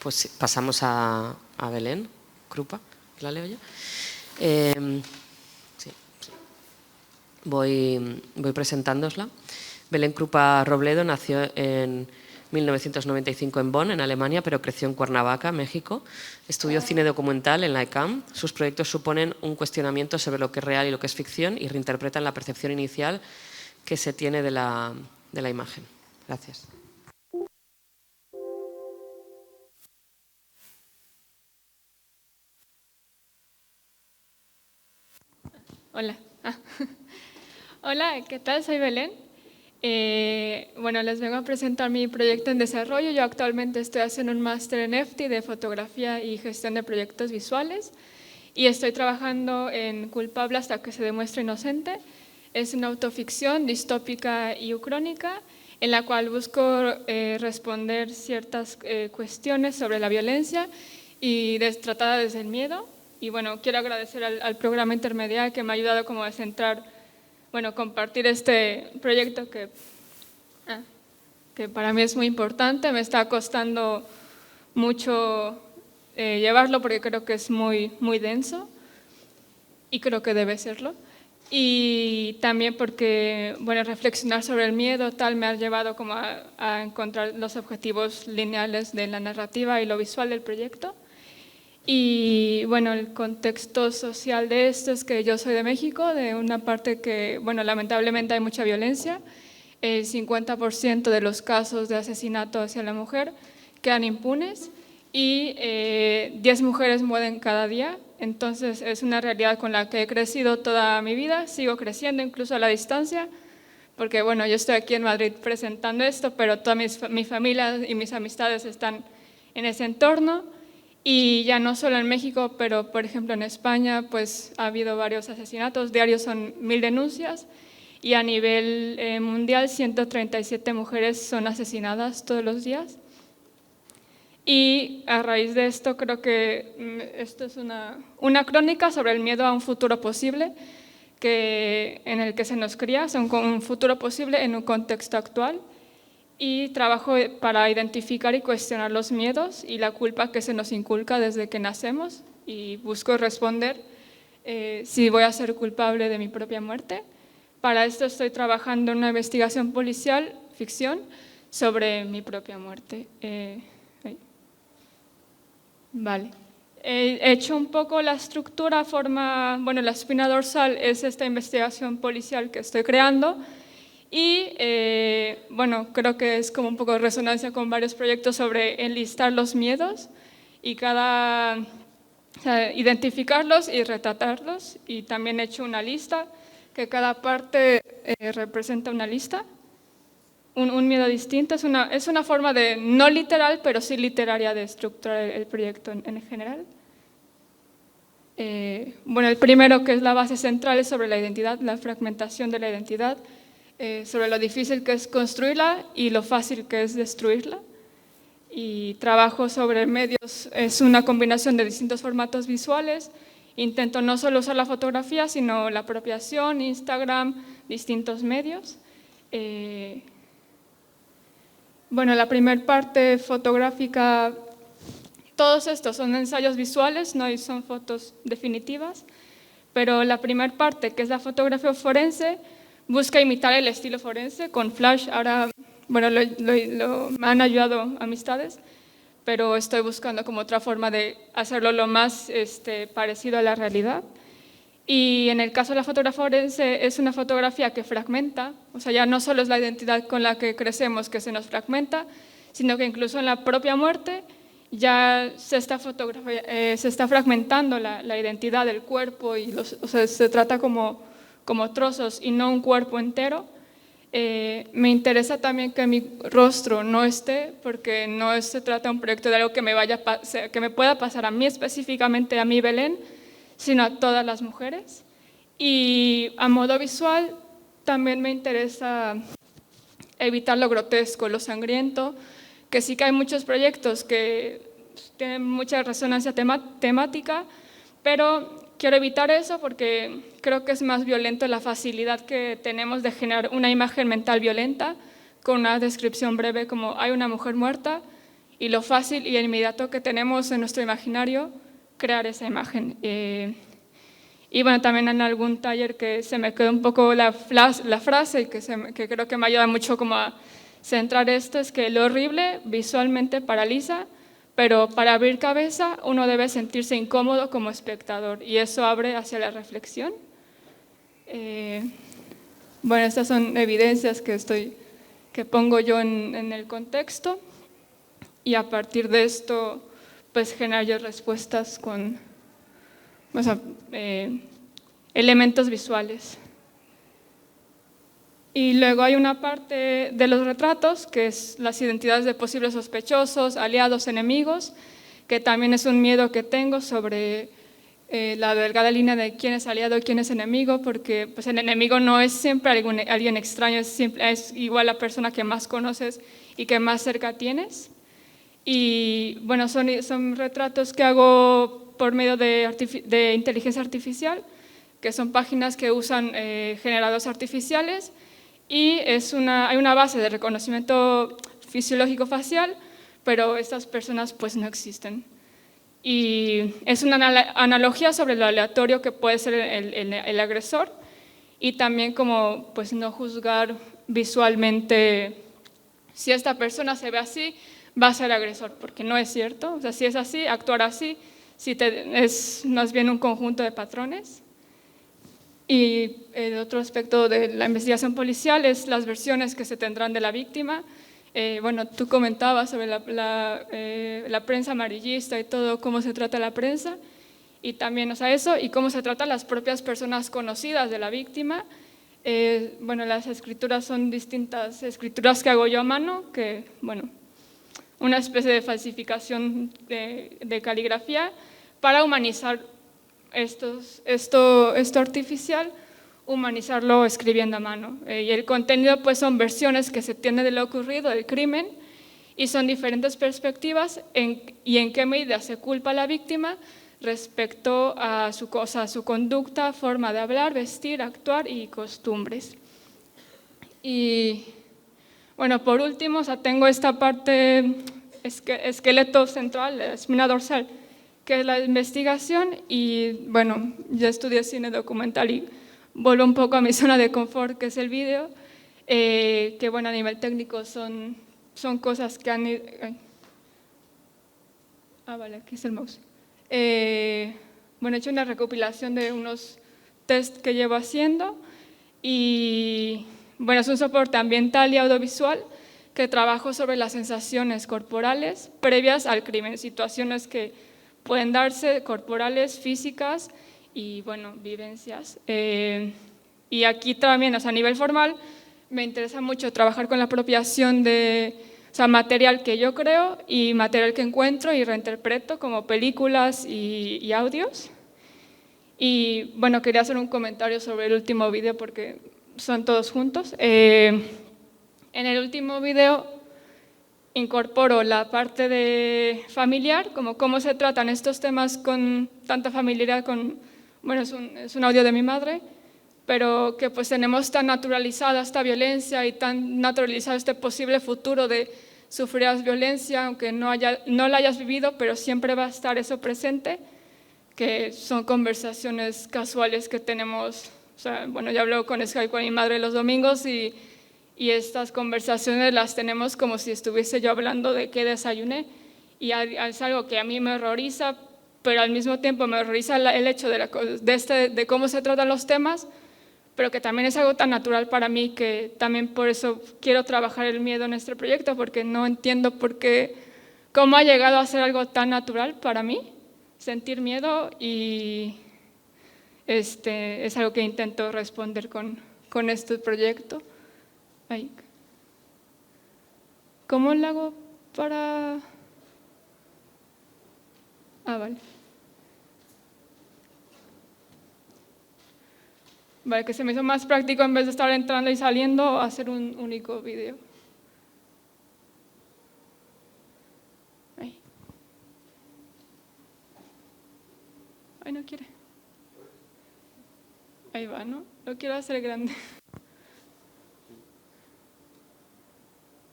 Pues sí, pasamos a Belén Krupa. ¿La leo yo? Sí. Voy presentándoosla. Belén Krupa Robledo nació en 1995 en Bonn, en Alemania, pero creció en Cuernavaca, México. Estudió cine documental en la ECAM. Sus proyectos suponen un cuestionamiento sobre lo que es real y lo que es ficción y reinterpretan la percepción inicial que se tiene de la imagen. Gracias. Hola. Hola, ¿qué tal? Soy Belén. Bueno, les vengo a presentar mi proyecto en desarrollo. Yo actualmente estoy haciendo un máster en EFTI de fotografía y gestión de proyectos visuales y estoy trabajando en Culpable hasta que se demuestre inocente. Es una autoficción distópica y ucrónica en la cual busco responder ciertas cuestiones sobre la violencia y tratada desde el miedo. Y bueno, quiero agradecer al programa Intermediaria que me ha ayudado como a centrar, bueno, compartir este proyecto que para mí es muy importante. Me está costando mucho llevarlo porque creo que es muy denso y creo que debe serlo. Y también porque, bueno, reflexionar sobre el miedo tal me ha llevado como a encontrar los objetivos lineales de la narrativa y lo visual del proyecto. Y bueno, el contexto social de esto es que yo soy de México, de una parte que, bueno, lamentablemente hay mucha violencia. El 50% de los casos de asesinato hacia la mujer quedan impunes y 10 mujeres mueren cada día. Entonces es una realidad con la que he crecido toda mi vida, sigo creciendo incluso a la distancia, porque bueno, yo estoy aquí en Madrid presentando esto, pero toda mi familia y mis amistades están en ese entorno. Y ya no solo en México, pero por ejemplo en España pues ha habido varios asesinatos, diarios son 1000 denuncias y a nivel mundial 137 mujeres son asesinadas todos los días. Y a raíz de esto creo que esto es una crónica sobre el miedo a un futuro posible en el que se nos cría, un futuro posible en un contexto actual. Y trabajo para identificar y cuestionar los miedos y la culpa que se nos inculca desde que nacemos y busco responder si voy a ser culpable de mi propia muerte. Para esto estoy trabajando en una investigación policial, ficción, sobre mi propia muerte. Vale. He hecho un poco la estructura, bueno, la espina dorsal es esta investigación policial que estoy creando. Y bueno, creo que es como un poco de resonancia con varios proyectos sobre enlistar los miedos y identificarlos y retratarlos. Y también he hecho una lista, que cada parte representa una lista, un miedo distinto. Es una forma de, no literal, pero sí literaria de estructurar el proyecto en general. Bueno, el primero, que es la base central, es sobre la identidad, la fragmentación de la identidad. Sobre lo difícil que es construirla y lo fácil que es destruirla. Y trabajo sobre medios, es una combinación de distintos formatos visuales. Intento no solo usar la fotografía, sino la apropiación, Instagram, distintos medios. Bueno, la primera parte fotográfica, todos estos son ensayos visuales, no son fotos definitivas, pero la primera parte, que es la fotografía forense, busca imitar el estilo forense con flash. Ahora, bueno, me han ayudado amistades, pero estoy buscando como otra forma de hacerlo lo más parecido a la realidad. Y en el caso de la fotografía forense es una fotografía que fragmenta, o sea, ya no solo es la identidad con la que crecemos que se nos fragmenta, sino que incluso en la propia muerte ya se está fragmentando la identidad del cuerpo y o sea, se trata como trozos y no un cuerpo entero. Me interesa también que mi rostro no esté, porque no se trata de un proyecto de algo que me pueda pasar a mí específicamente, a mí Belén, sino a todas las mujeres. Y a modo visual también me interesa evitar lo grotesco, lo sangriento, que sí que hay muchos proyectos que tienen mucha resonancia temática, pero quiero evitar eso porque creo que es más violento la facilidad que tenemos de generar una imagen mental violenta con una descripción breve como hay una mujer muerta y lo fácil y inmediato que tenemos en nuestro imaginario crear esa imagen. Y bueno, también en algún taller que se me quedó un poco la frase y que creo que me ayuda mucho como a centrar esto, es que lo horrible visualmente paraliza, pero para abrir cabeza uno debe sentirse incómodo como espectador y eso abre hacia la reflexión. Bueno, estas son evidencias que pongo yo en el contexto y a partir de esto pues generar yo respuestas con elementos visuales. Y luego hay una parte de los retratos que es las identidades de posibles sospechosos, aliados, enemigos, que también es un miedo que tengo sobre la delgada línea de quién es aliado y quién es enemigo, porque pues, el enemigo no es siempre alguien extraño, es igual la persona que más conoces y que más cerca tienes. Y bueno, son retratos que hago por medio de inteligencia artificial, que son páginas que usan generadores artificiales y hay una base de reconocimiento fisiológico facial, pero estas personas pues no existen. Y es una analogía sobre lo aleatorio que puede ser el agresor y también como pues no juzgar visualmente si esta persona se ve así, va a ser agresor, porque no es cierto. O sea, si es así, actuar así, es más bien un conjunto de patrones. Y el otro aspecto de la investigación policial es las versiones que se tendrán de la víctima. Bueno, tú comentabas sobre la prensa amarillista y todo, cómo se trata la prensa, y también, o sea, eso, y cómo se tratan las propias personas conocidas de la víctima. Bueno, las escrituras son distintas escrituras que hago yo a mano, que, bueno, una especie de falsificación de caligrafía para humanizar esto artificial, humanizarlo escribiendo a mano. Y el contenido pues son versiones que se tienen de lo ocurrido, del crimen, y son diferentes perspectivas y en qué medida se culpa a la víctima respecto a su conducta, forma de hablar, vestir, actuar y costumbres. Y bueno, por último, o sea, tengo esta parte, esqueleto central, la espina dorsal, que es la investigación, y bueno, yo estudié cine documental y vuelvo un poco a mi zona de confort, que es el vídeo, que bueno, a nivel técnico son cosas que han... vale, aquí es el mouse. Bueno, he hecho una recopilación de unos test que llevo haciendo y bueno, es un soporte ambiental y audiovisual que trabajo sobre las sensaciones corporales previas al crimen, situaciones que pueden darse corporales, físicas y bueno, vivencias. Y aquí también, o sea, a nivel formal, me interesa mucho trabajar con la apropiación de material que yo creo y material que encuentro y reinterpreto como películas y audios. Y bueno, quería hacer un comentario sobre el último vídeo porque son todos juntos. En el último vídeo incorporo la parte de familiar, como cómo se tratan estos temas con tanta familiaridad, bueno, es un audio de mi madre, pero que pues tenemos tan naturalizada esta violencia y tan naturalizado este posible futuro de sufrir violencia, aunque no la hayas vivido, pero siempre va a estar eso presente, que son conversaciones casuales que tenemos. O sea, bueno, yo hablo con Skype con mi madre los domingos y estas conversaciones las tenemos como si estuviese yo hablando de qué desayuné, y es algo que a mí me horroriza, pero al mismo tiempo me horroriza el hecho de cómo se tratan los temas, pero que también es algo tan natural para mí que también por eso quiero trabajar el miedo en este proyecto, porque no entiendo cómo ha llegado a ser algo tan natural para mí, sentir miedo, y es algo que intento responder con este proyecto. Ay. ¿Cómo lo hago para...? Vale. Vale, que se me hizo más práctico en vez de estar entrando y saliendo, hacer un único vídeo. Ay, no quiere. Ahí va, ¿no? Lo quiero hacer grande.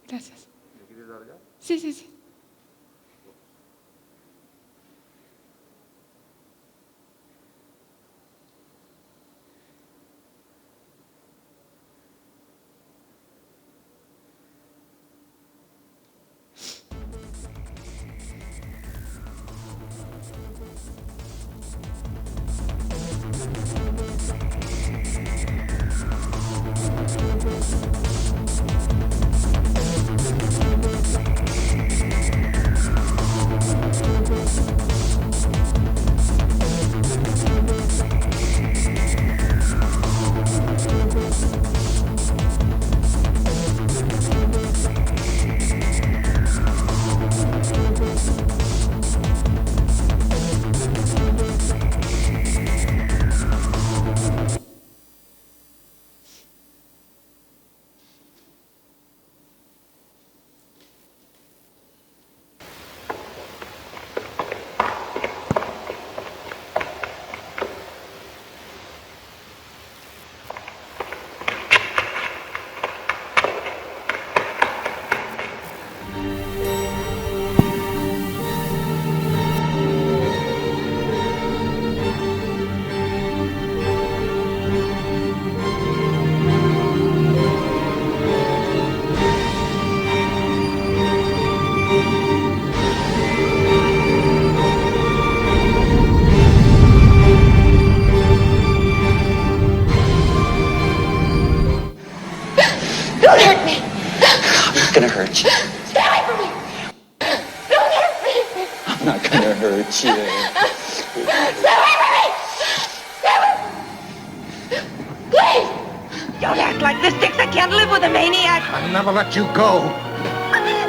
Gracias. ¿Le quieres dar ya? Sí. Not gonna hurt you. Stay away from me! Stay away! Please! Don't act like this, Dix. I can't live with a maniac. I'll never let you go.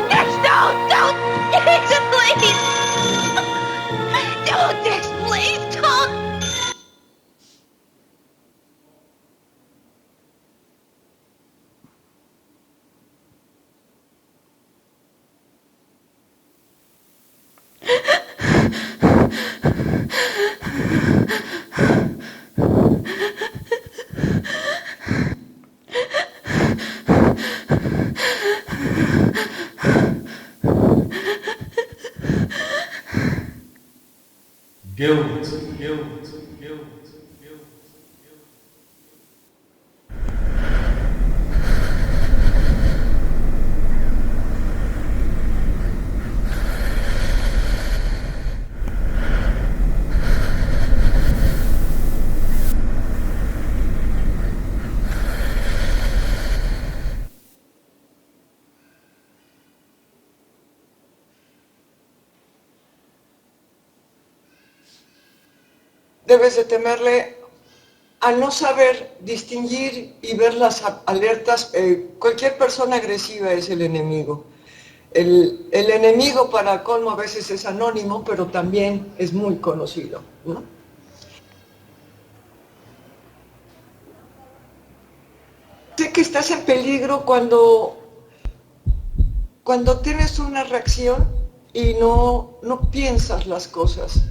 Dix, don't! Dix, please! Don't, Dix, please, don't! Guilt, guilt, guilt, guilt, guilt. Debes de temerle a no saber distinguir y ver las alertas. Cualquier persona agresiva es el enemigo. El enemigo, para colmo, a veces es anónimo, pero también es muy conocido, ¿no? Sé que estás en peligro cuando tienes una reacción y no piensas las cosas.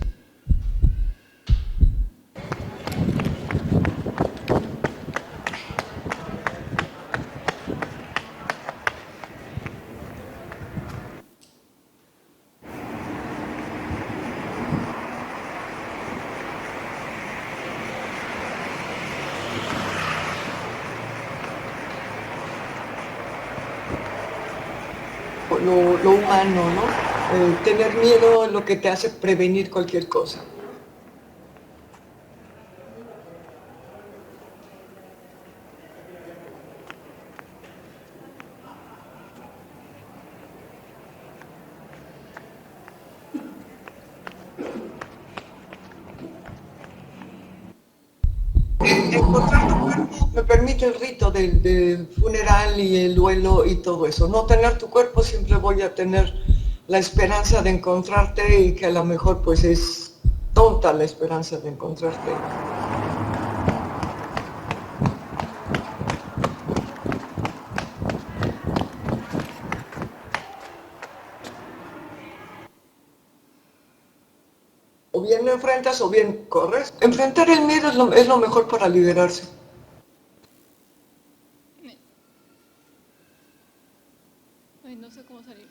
Lo humano, ¿no? Tener miedo es lo que te hace prevenir cualquier cosa. Encontrar tu cuerpo me permite el rito del funeral y el duelo y todo eso. No tener tu cuerpo, siempre voy a tener la esperanza de encontrarte, y que a lo mejor pues es tonta la esperanza de encontrarte. O bien lo enfrentas o bien corres. Enfrentar el miedo es lo mejor para liberarse. Ay, no sé cómo salir.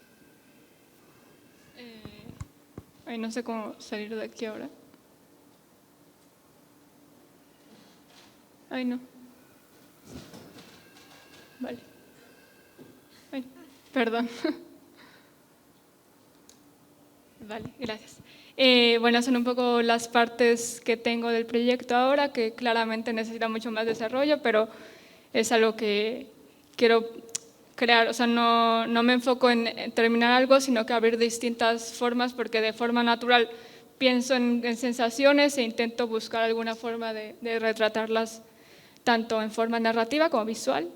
Ay, no sé cómo salir de aquí ahora. Ay, no. Vale. Ay, perdón. Vale, gracias. Bueno, son un poco las partes que tengo del proyecto ahora, que claramente necesita mucho más desarrollo, pero es algo que quiero crear. O sea, no me enfoco en terminar algo, sino que abrir distintas formas, porque de forma natural pienso en sensaciones e intento buscar alguna forma de retratarlas tanto en forma narrativa como visual,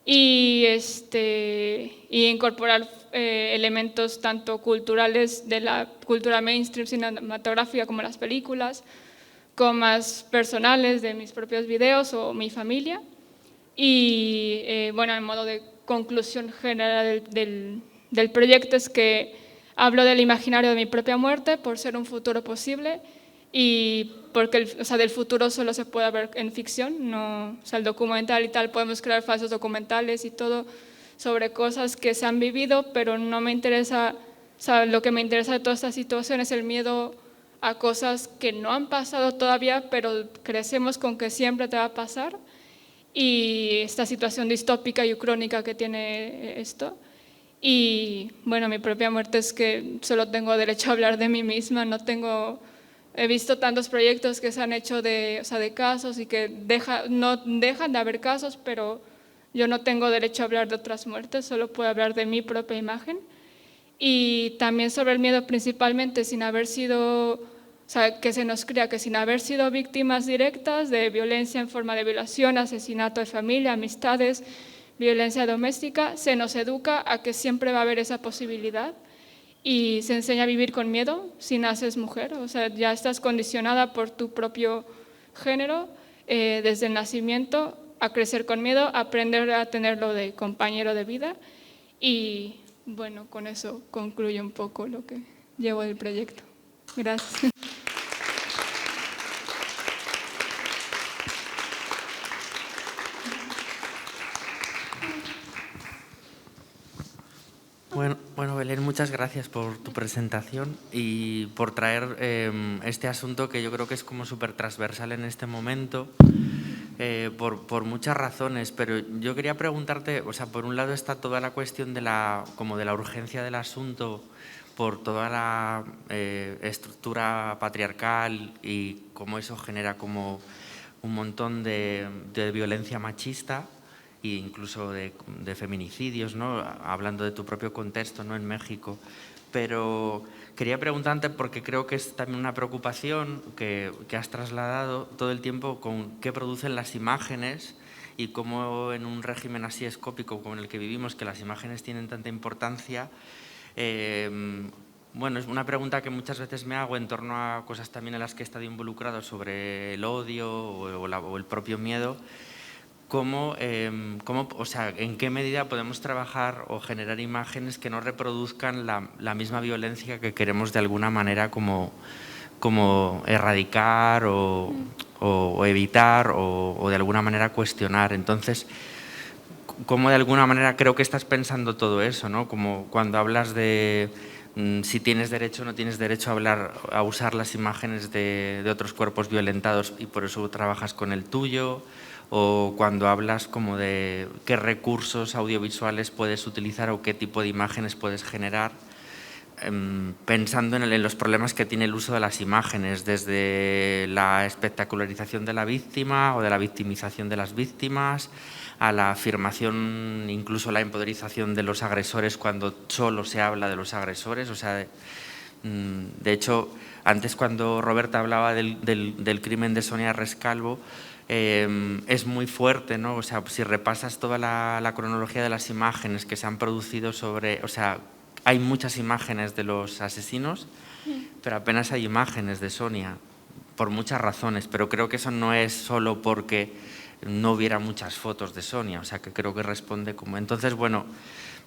y incorporar elementos tanto culturales de la cultura mainstream cinematográfica como las películas, como más personales de mis propios videos o mi familia. Y bueno, en modo de conclusión general del proyecto es que hablo del imaginario de mi propia muerte por ser un futuro posible, y porque del futuro solo se puede ver en ficción, no, o sea, el documental y tal, podemos crear falsos documentales y todo sobre cosas que se han vivido, pero no me interesa, o sea, lo que me interesa de toda esta situación es el miedo a cosas que no han pasado todavía, pero crecemos con que siempre te va a pasar, y esta situación distópica y crónica que tiene esto. Y bueno, mi propia muerte es que solo tengo derecho a hablar de mí misma, he visto tantos proyectos que se han hecho de casos y que no dejan de haber casos, pero yo no tengo derecho a hablar de otras muertes, solo puedo hablar de mi propia imagen. y también sobre el miedo principalmente sin haber sido, o sea, que se nos cría que sin haber sido víctimas directas de violencia en forma de violación, asesinato de familia, amistades, violencia doméstica, se nos educa a que siempre va a haber esa posibilidad y se enseña a vivir con miedo si naces mujer, o sea, ya estás condicionada por tu propio género desde el nacimiento a crecer con miedo, a aprender a tenerlo de compañero de vida y bueno, con eso concluye un poco lo que llevo del proyecto. Gracias. Bueno, Belén, muchas gracias por tu presentación y por traer este asunto que yo creo que es como súper transversal en este momento, por muchas razones, pero yo quería preguntarte, o sea, por un lado está toda la cuestión de la urgencia del asunto por toda la estructura patriarcal y cómo eso genera como un montón de violencia machista e incluso de feminicidios, ¿no? Hablando de tu propio contexto, ¿no? En México. Pero quería preguntarte, porque creo que es también una preocupación que has trasladado todo el tiempo con qué producen las imágenes y cómo en un régimen así escópico como el que vivimos, que las imágenes tienen tanta importancia. Bueno, es una pregunta que muchas veces me hago en torno a cosas también en las que he estado involucrado sobre el odio o el propio miedo. O sea, ¿en qué medida podemos trabajar o generar imágenes que no reproduzcan la misma violencia que queremos de alguna manera como erradicar o evitar o de alguna manera cuestionar? Entonces, ¿cómo de alguna manera creo que estás pensando todo eso, ¿no? Como cuando hablas de si tienes derecho o no tienes derecho a usar las imágenes de otros cuerpos violentados y por eso trabajas con el tuyo, o cuando hablas como de qué recursos audiovisuales puedes utilizar o qué tipo de imágenes puedes generar, pensando en los problemas que tiene el uso de las imágenes, desde la espectacularización de la víctima o de la victimización de las víctimas, a la afirmación, incluso la empoderización de los agresores cuando solo se habla de los agresores. O sea, de hecho, antes cuando Roberta hablaba del crimen de Sonia Rescalvo, es muy fuerte, ¿no? O sea, si repasas toda la cronología de las imágenes que se han producido sobre... O sea, hay muchas imágenes de los asesinos, pero apenas hay imágenes de Sonia, por muchas razones, pero creo que eso no es solo porque no hubiera muchas fotos de Sonia, o sea, que creo que responde como... Entonces, bueno,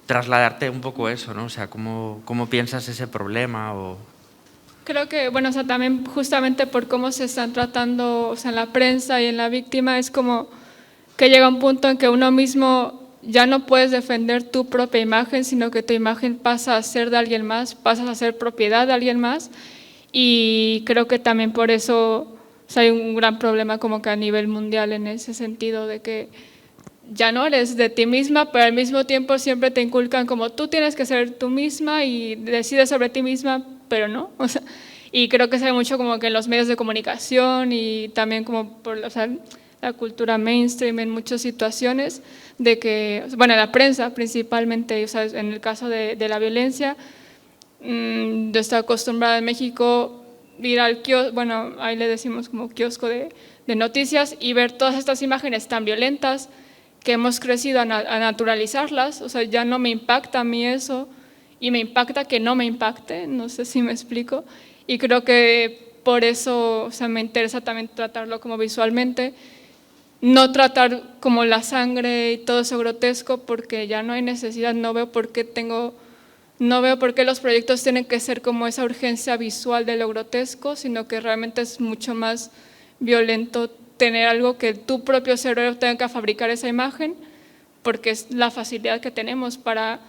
trasladarte un poco eso, ¿no? O sea, ¿cómo piensas ese problema? Creo que, bueno, o sea, también justamente por cómo se están tratando, o sea, en la prensa y en la víctima, es como que llega un punto en que uno mismo ya no puedes defender tu propia imagen, sino que tu imagen pasa a ser de alguien más, pasas a ser propiedad de alguien más, y creo que también por eso, o sea, hay un gran problema como que a nivel mundial en ese sentido de que ya no eres de ti misma, pero al mismo tiempo siempre te inculcan como tú tienes que ser tú misma y decides sobre ti misma, pero no. O sea, y creo que se ve mucho como que en los medios de comunicación y también como por, o sea, la cultura mainstream en muchas situaciones de que, bueno, la prensa principalmente, o sea, en el caso de la violencia, yo estoy acostumbrada en México ir al kiosco, bueno, ahí le decimos como kiosco de noticias y ver todas estas imágenes tan violentas que hemos crecido a naturalizarlas, o sea, ya no me impacta a mí eso y me impacta que no me impacte, no sé si me explico, y creo que por eso, o sea, me interesa también tratarlo como visualmente, no tratar como la sangre y todo eso grotesco porque ya no hay necesidad, no veo por qué los proyectos tienen que ser como esa urgencia visual de lo grotesco, sino que realmente es mucho más violento tener algo que tu propio cerebro tenga que fabricar esa imagen, porque es la facilidad que tenemos para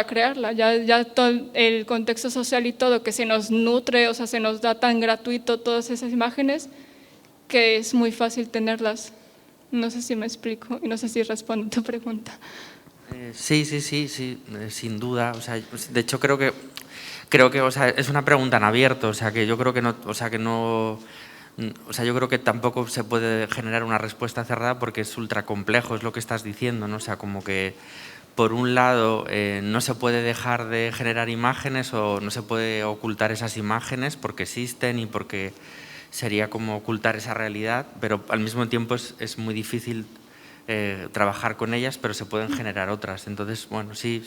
crearla. Ya todo el contexto social y todo que se nos nutre, o sea, se nos da tan gratuito todas esas imágenes, que es muy fácil tenerlas. No sé si me explico y no sé si respondo a tu pregunta. Sí, sin duda. O sea, de hecho creo que o sea, es una pregunta en abierto, o sea, que yo creo que no, o sea, yo creo que tampoco se puede generar una respuesta cerrada porque es ultra complejo, es lo que estás diciendo, ¿no? O sea, como que por un lado, no se puede dejar de generar imágenes o no se puede ocultar esas imágenes porque existen y porque sería como ocultar esa realidad, pero al mismo tiempo es muy difícil trabajar con ellas, pero se pueden generar otras. Entonces, bueno, sí.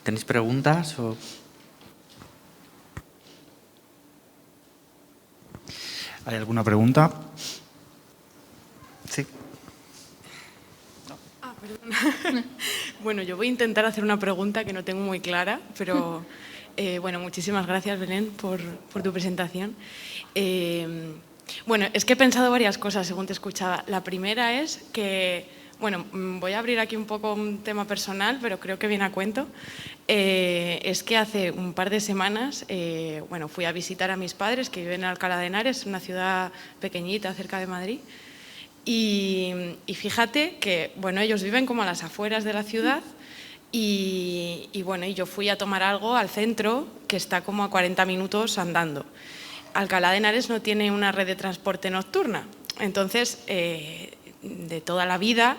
¿Tenéis preguntas? ¿Hay alguna pregunta? Sí. Perdona. Bueno, yo voy a intentar hacer una pregunta que no tengo muy clara, pero bueno, muchísimas gracias, Belén, por tu presentación. Bueno, es que he pensado varias cosas según te escuchaba. La primera es que, bueno, voy a abrir aquí un poco un tema personal, pero creo que viene a cuento. Es que hace un par de semanas, bueno, fui a visitar a mis padres que viven en Alcalá de Henares, una ciudad pequeñita cerca de Madrid. Y fíjate que, bueno, ellos viven como a las afueras de la ciudad y bueno, y yo fui a tomar algo al centro que está como a 40 minutos andando. Alcalá de Henares no tiene una red de transporte nocturna, entonces de toda la vida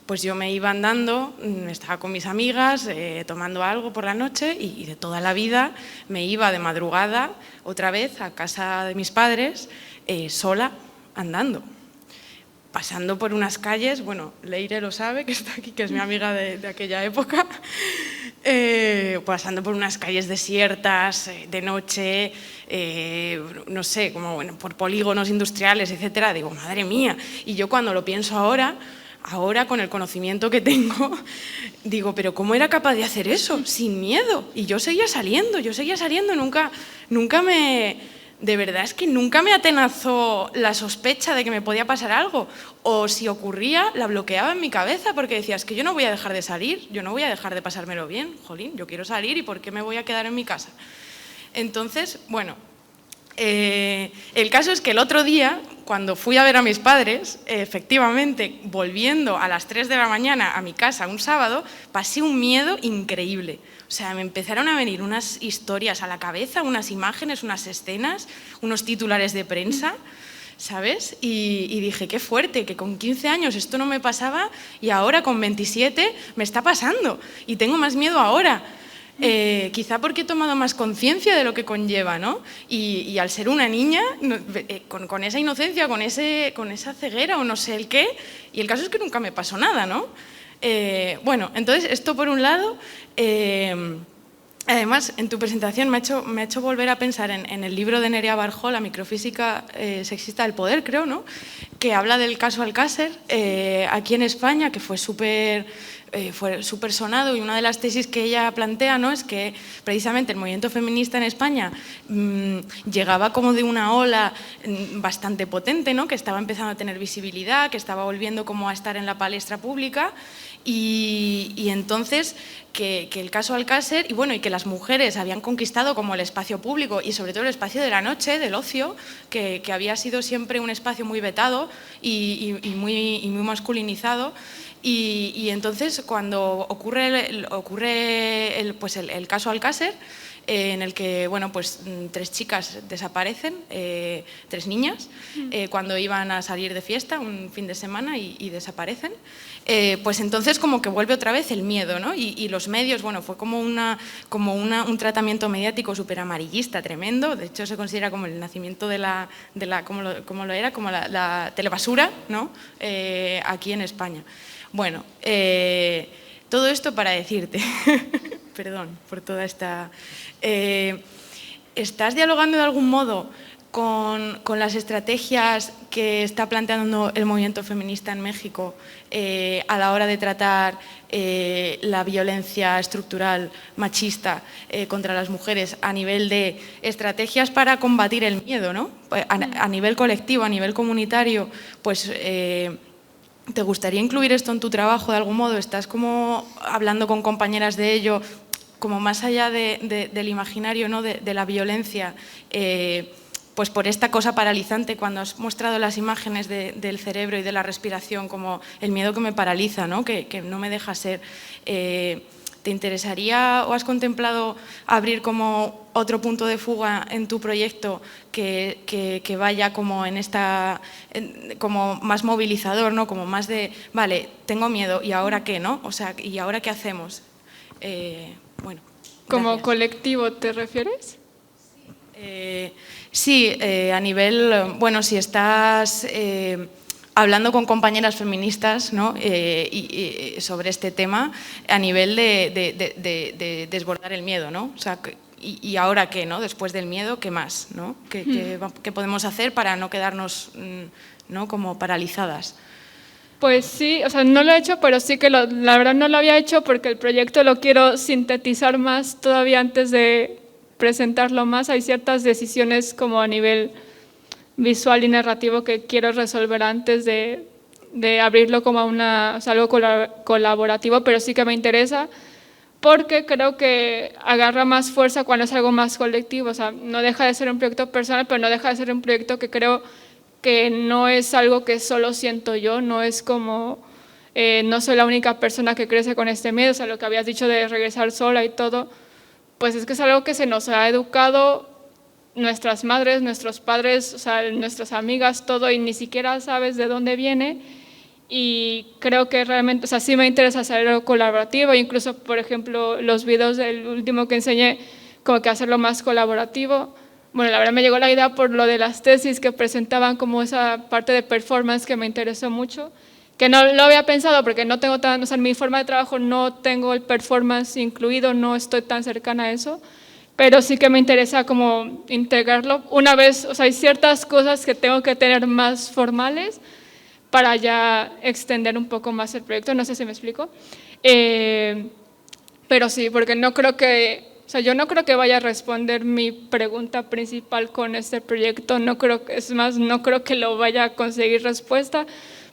pues yo me iba andando, estaba con mis amigas tomando algo por la noche y de toda la vida me iba de madrugada otra vez a casa de mis padres sola andando. Pasando por unas calles, bueno, Leire lo sabe, que está aquí, que es mi amiga de aquella época, pasando por unas calles desiertas, de noche, no sé, como bueno, por polígonos industriales, etcétera. Digo, madre mía, y yo cuando lo pienso ahora con el conocimiento que tengo, digo, pero ¿cómo era capaz de hacer eso? Sin miedo. Y yo seguía saliendo, nunca me... De verdad es que nunca me atenazó la sospecha de que me podía pasar algo. O si ocurría, la bloqueaba en mi cabeza porque decía, es que yo no voy a dejar de salir, yo no voy a dejar de pasármelo bien. Jolín, yo quiero salir y ¿por qué me voy a quedar en mi casa? Entonces, bueno, el caso es que el otro día, cuando fui a ver a mis padres, efectivamente, volviendo a las 3 de la mañana a mi casa un sábado, pasé un miedo increíble. O sea, me empezaron a venir unas historias a la cabeza, unas imágenes, unas escenas, unos titulares de prensa, ¿sabes? Y dije, qué fuerte, que con 15 años esto no me pasaba y ahora con 27 me está pasando y tengo más miedo ahora. Quizá porque he tomado más conciencia de lo que conlleva, ¿no? Y al ser una niña, con esa inocencia, con esa ceguera o no sé el qué, y el caso es que nunca me pasó nada, ¿no? Bueno, entonces esto por un lado, además en tu presentación me ha hecho volver a pensar en el libro de Nerea Barjó, La microfísica sexista del poder, creo, ¿no? Que habla del caso Alcácer aquí en España, que fue súper sonado, y una de las tesis que ella plantea, ¿no?, es que precisamente el movimiento feminista en España llegaba como de una ola bastante potente, ¿no?, que estaba empezando a tener visibilidad, que estaba volviendo como a estar en la palestra pública y entonces que el caso Alcácer y bueno, y que las mujeres habían conquistado como el espacio público y sobre todo el espacio de la noche, del ocio, que había sido siempre un espacio muy vetado y muy masculinizado. Y entonces cuando ocurre el caso Alcácer, en el que bueno, pues 3 chicas desaparecen, 3 niñas, cuando iban a salir de fiesta un fin de semana y desaparecen, pues entonces como que vuelve otra vez el miedo, ¿no? Y los medios, bueno, fue como un tratamiento mediático súper amarillista, tremendo. De hecho se considera como el nacimiento de la como lo era, como la telebasura, ¿no? Aquí en España. Bueno, todo esto para decirte, perdón por toda esta... ¿Estás dialogando de algún modo con las estrategias que está planteando el movimiento feminista en México a la hora de tratar la violencia estructural machista contra las mujeres a nivel de estrategias para combatir el miedo, ¿no? A nivel colectivo, a nivel comunitario, pues... ¿Te gustaría incluir esto en tu trabajo de algún modo? ¿Estás como hablando con compañeras de ello, como más allá del imaginario, ¿no?, de la violencia, pues por esta cosa paralizante, cuando has mostrado las imágenes del cerebro y de la respiración, como el miedo que me paraliza, ¿no?, que no me deja ser, ¿te interesaría o has contemplado abrir como otro punto de fuga en tu proyecto que vaya como en como más movilizador, ¿no? Como más de, vale, tengo miedo, ¿y ahora qué, no? O sea, ¿y ahora qué hacemos? Bueno. ¿Como Gracias. colectivo te refieres? Sí, a nivel, bueno, si estás hablando con compañeras feministas, ¿no? y sobre este tema, a nivel de desbordar el miedo, ¿no? O sea, ¿y ahora qué, no? Después del miedo, ¿qué más, no? ¿Qué podemos hacer para no quedarnos, ¿no? como paralizadas? Pues sí, o sea, no lo he hecho, pero sí que la verdad no lo había hecho porque el proyecto lo quiero sintetizar más todavía antes de presentarlo más. Hay ciertas decisiones como a nivel visual y narrativo que quiero resolver antes de abrirlo como o sea, algo colaborativo, pero sí que me interesa porque creo que agarra más fuerza cuando es algo más colectivo. O sea, no deja de ser un proyecto personal, pero no deja de ser un proyecto que creo que no es algo que solo siento yo, no es como, no soy la única persona que crece con este miedo. O sea, lo que habías dicho de regresar sola y todo, pues es que es algo que se nos ha educado nuestras madres, nuestros padres, o sea, nuestras amigas, todo, y ni siquiera sabes de dónde viene. Y creo que realmente, o sea, sí me interesa hacer algo colaborativo, incluso, por ejemplo, los videos del último que enseñé, como que hacerlo más colaborativo. Bueno, la verdad me llegó la idea por lo de las tesis que presentaban como esa parte de performance que me interesó mucho, que no lo había pensado porque no tengo o sea, en mi forma de trabajo no tengo el performance incluido, no estoy tan cercana a eso, pero sí que me interesa como integrarlo. Una vez, o sea, hay ciertas cosas que tengo que tener más formales para ya extender un poco más el proyecto, no sé si me explico, pero sí, porque no creo que, o sea, yo no creo que vaya a responder mi pregunta principal con este proyecto, no creo, es más, no creo que lo vaya a conseguir respuesta,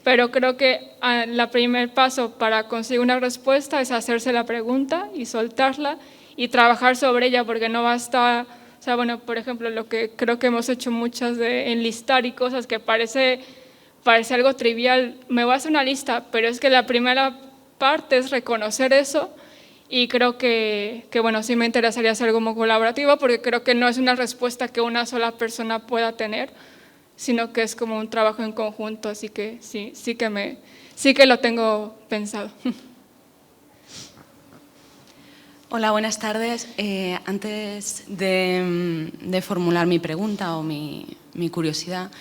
pero creo que el primer paso para conseguir una respuesta es hacerse la pregunta y soltarla y trabajar sobre ella, porque no basta, o sea, bueno, por ejemplo, lo que creo que hemos hecho muchas de enlistar y cosas que parece algo trivial, me voy a hacer una lista, pero es que la primera parte es reconocer eso. Y creo que bueno, sí me interesaría hacer algo como colaborativo porque creo que no es una respuesta que una sola persona pueda tener, sino que es como un trabajo en conjunto, así que sí que lo tengo pensado. Hola, buenas tardes. Antes de formular mi pregunta o mi curiosidad,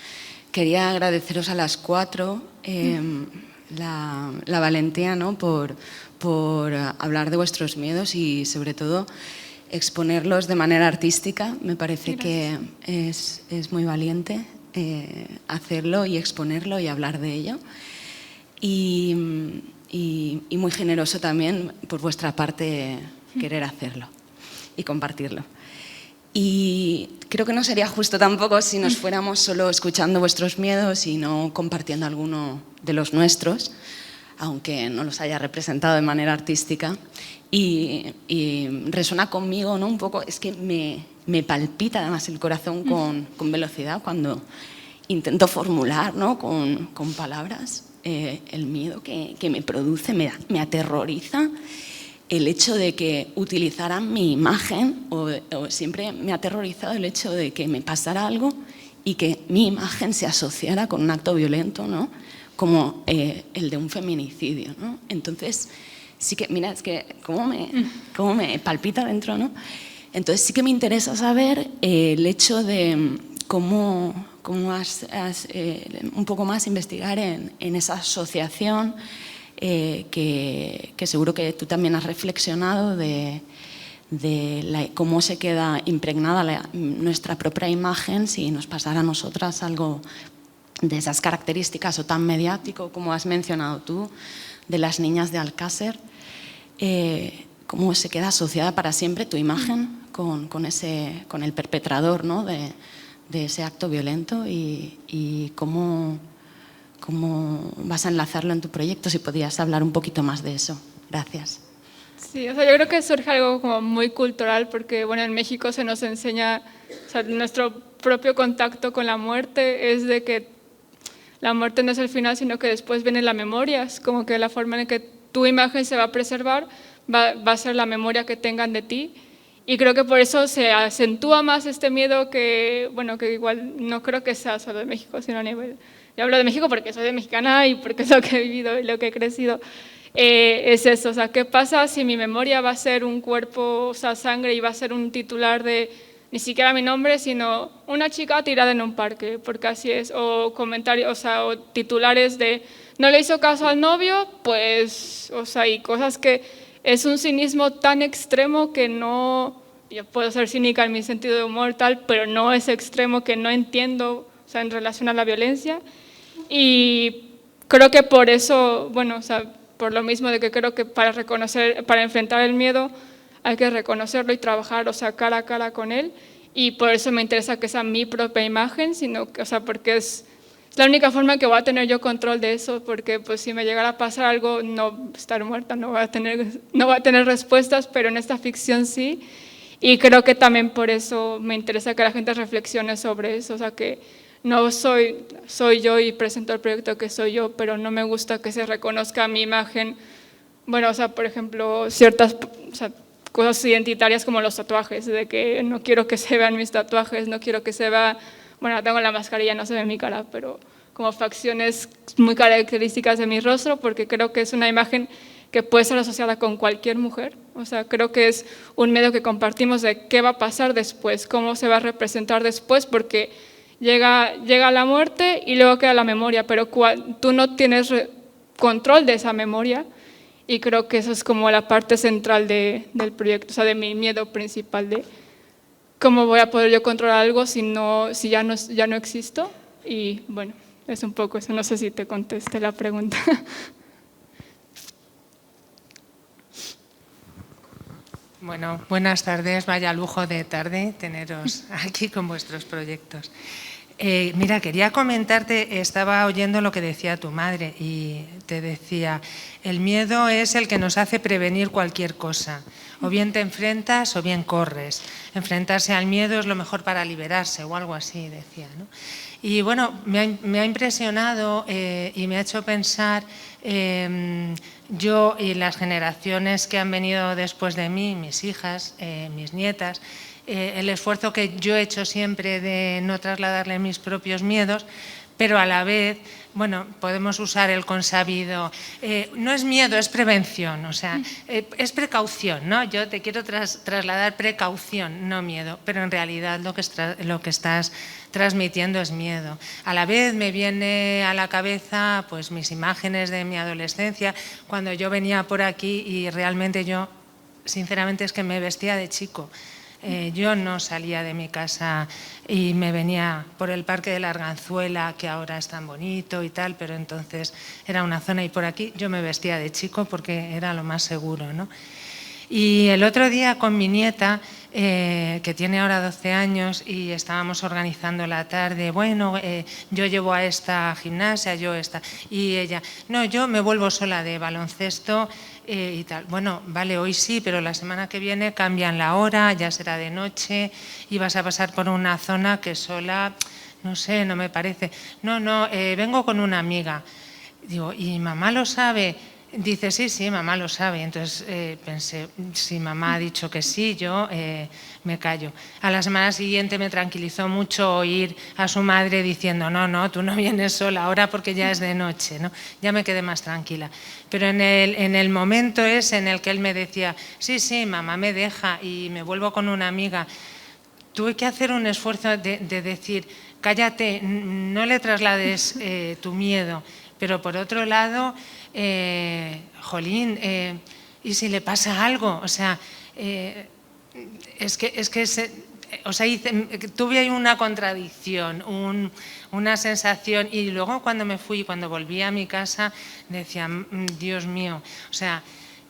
quería agradeceros a las 4 la valentía, ¿no? por hablar de vuestros miedos y, sobre todo, exponerlos de manera artística. Me parece que es muy valiente hacerlo y exponerlo y hablar de ello. Y muy generoso también por vuestra parte querer hacerlo y compartirlo. Y creo que no sería justo tampoco si nos fuéramos solo escuchando vuestros miedos y no compartiendo alguno de los nuestros, aunque no los haya representado de manera artística. Y resuena conmigo, ¿no? Un poco, es que me palpita además el corazón con velocidad cuando intento formular, ¿no? con palabras el miedo que me produce, me aterroriza el hecho de que utilizaran mi imagen, o siempre me ha aterrorizado el hecho de que me pasara algo y que mi imagen se asociara con un acto violento, ¿no? Como el de un feminicidio, ¿no? Entonces, sí que, mira, es que cómo me palpita dentro, ¿no? Entonces sí que me interesa saber el hecho de cómo has un poco más investigar en esa asociación que seguro que tú también has reflexionado de cómo se queda impregnada nuestra propia imagen si nos pasara a nosotras algo de esas características o tan mediático como has mencionado tú, de las niñas de Alcácer, cómo se queda asociada para siempre tu imagen con el perpetrador, ¿no? de ese acto violento y cómo vas a enlazarlo en tu proyecto, si podías hablar un poquito más de eso. Gracias. Sí, o sea, yo creo que surge algo como muy cultural porque, bueno, en México se nos enseña, o sea, nuestro propio contacto con la muerte es de que la muerte no es el final, sino que después viene la memoria, es como que la forma en que tu imagen se va a preservar va a ser la memoria que tengan de ti. Y creo que por eso se acentúa más este miedo que, bueno, que igual no creo que sea solo de México, sino a nivel... Yo hablo de México porque soy de mexicana y porque es lo que he vivido y lo que he crecido. Es eso, o sea, ¿qué pasa si mi memoria va a ser un cuerpo, o sea, sangre, y va a ser un titular de ni siquiera mi nombre, sino una chica tirada en un parque, porque así es, o comentarios, o sea, o titulares de no le hizo caso al novio, pues, o sea, y cosas que... Es un cinismo tan extremo que no, yo puedo ser cínica en mi sentido de humor tal, pero no es extremo que no entiendo, o sea, en relación a la violencia. Y creo que por eso, bueno, o sea, por lo mismo de que creo que para enfrentar el miedo hay que reconocerlo y trabajar, o sea, cara a cara con él. Y por eso me interesa que sea mi propia imagen, sino que, o sea, porque es la única forma en que voy a tener yo control de eso, porque pues si me llegara a pasar algo, no estar muerta, no voy a tener respuestas, pero en esta ficción sí. Y creo que también por eso me interesa que la gente reflexione sobre eso, o sea, que no soy yo y presento el proyecto que soy yo, pero no me gusta que se reconozca mi imagen. Bueno, o sea, por ejemplo, ciertas cosas identitarias como los tatuajes, de que no quiero que se vean mis tatuajes, no quiero que se vea... Bueno, tengo la mascarilla, no se ve mi cara, pero como facciones muy características de mi rostro, porque creo que es una imagen que puede ser asociada con cualquier mujer. O sea, creo que es un miedo que compartimos de qué va a pasar después, cómo se va a representar después, porque llega la muerte y luego queda la memoria, pero tú no tienes control de esa memoria, y creo que eso es como la parte central del proyecto, o sea, de mi miedo principal de... ¿Cómo voy a poder yo controlar algo si ya no existo? Y bueno, es un poco eso. No sé si te contesté la pregunta. Bueno, buenas tardes. Vaya lujo de tarde teneros aquí con vuestros proyectos. Mira, quería comentarte, estaba oyendo lo que decía tu madre y te decía, el miedo es el que nos hace prevenir cualquier cosa. O bien te enfrentas o bien corres. Enfrentarse al miedo es lo mejor para liberarse o algo así, decía, ¿no? Y bueno, me ha impresionado y me ha hecho pensar yo y las generaciones que han venido después de mí, mis hijas, mis nietas, el esfuerzo que yo he hecho siempre de no trasladarle mis propios miedos, pero a la vez, bueno, podemos usar el consabido, no es miedo, es prevención, o sea, es precaución, ¿no? Yo te quiero trasladar precaución, no miedo, pero en realidad lo que estás transmitiendo es miedo. A la vez me viene a la cabeza pues mis imágenes de mi adolescencia, cuando yo venía por aquí y realmente yo, sinceramente, es que me vestía de chico. Yo no salía de mi casa y me venía por el Parque de la Arganzuela, que ahora es tan bonito y tal, pero entonces era una zona, y por aquí yo me vestía de chico porque era lo más seguro, ¿no? Y el otro día con mi nieta, que tiene ahora 12 años, y estábamos organizando la tarde, bueno, yo llevo a esta gimnasia, yo esta, y ella, no, yo me vuelvo sola de baloncesto y tal. Bueno, vale, hoy sí, pero la semana que viene cambian la hora, ya será de noche y vas a pasar por una zona que sola, no sé, no me parece. No, vengo con una amiga. Digo, ¿y mamá lo sabe? Dice, sí, mamá lo sabe. Entonces pensé, si mamá ha dicho que sí, yo me callo. A la semana siguiente me tranquilizó mucho oír a su madre diciendo, no, tú no vienes sola ahora porque ya es de noche, ¿no? Ya me quedé más tranquila. Pero en el momento ese en el que él me decía, sí, mamá me deja y me vuelvo con una amiga, tuve que hacer un esfuerzo de decir, cállate, no le traslades tu miedo. Pero por otro lado, jolín, ¿y si le pasa algo? O sea, tuve ahí una contradicción, una sensación, y luego cuando me fui, cuando volví a mi casa, decía, Dios mío, o sea,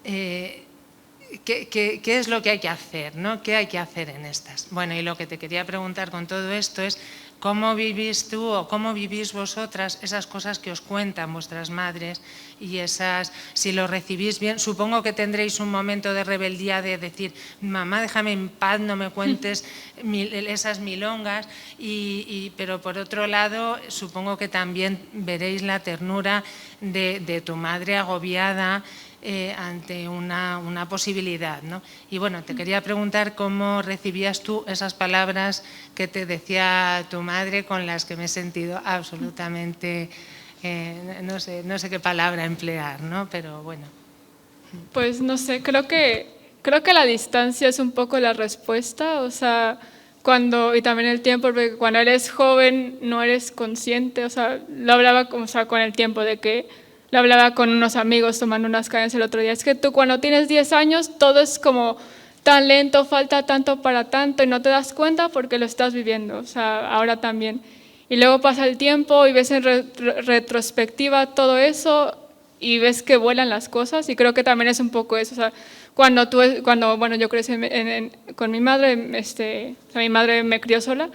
¿qué es lo que hay que hacer, ¿no? ¿Qué hay que hacer en estas? Bueno, y lo que te quería preguntar con todo esto es, ¿cómo vivís tú o cómo vivís vosotras esas cosas que os cuentan vuestras madres y esas, si lo recibís bien? Supongo que tendréis un momento de rebeldía de decir, mamá, déjame en paz, no me cuentes esas milongas, pero por otro lado, supongo que también veréis la ternura de tu madre agobiada ante una posibilidad, ¿no? Y bueno, te quería preguntar cómo recibías tú esas palabras que te decía tu madre, con las que me he sentido absolutamente, no sé qué palabra emplear, ¿no? Pero bueno. Pues no sé, creo que la distancia es un poco la respuesta, o sea, y también el tiempo, porque cuando eres joven no eres consciente, o sea, lo hablaba con el tiempo de que lo hablaba con unos amigos tomando unas cañas el otro día, es que tú cuando tienes 10 años todo es como tan lento, falta tanto para tanto y no te das cuenta porque lo estás viviendo, o sea, ahora también. Y luego pasa el tiempo y ves en retrospectiva todo eso y ves que vuelan las cosas, y creo que también es un poco eso, o sea, cuando bueno, yo crecí con mi madre, mi madre me crió sola,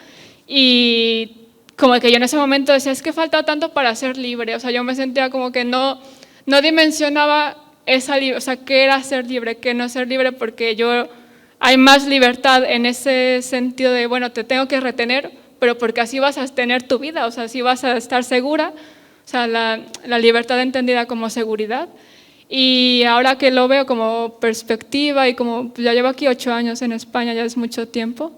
y como que yo en ese momento decía, es que falta tanto para ser libre, o sea, yo me sentía como que no dimensionaba o sea, qué era ser libre, qué no ser libre, porque hay más libertad en ese sentido de, bueno, te tengo que retener, pero porque así vas a tener tu vida, o sea, así vas a estar segura, o sea, la libertad entendida como seguridad. Y ahora que lo veo como perspectiva y como pues ya llevo aquí 8 años en España, ya es mucho tiempo,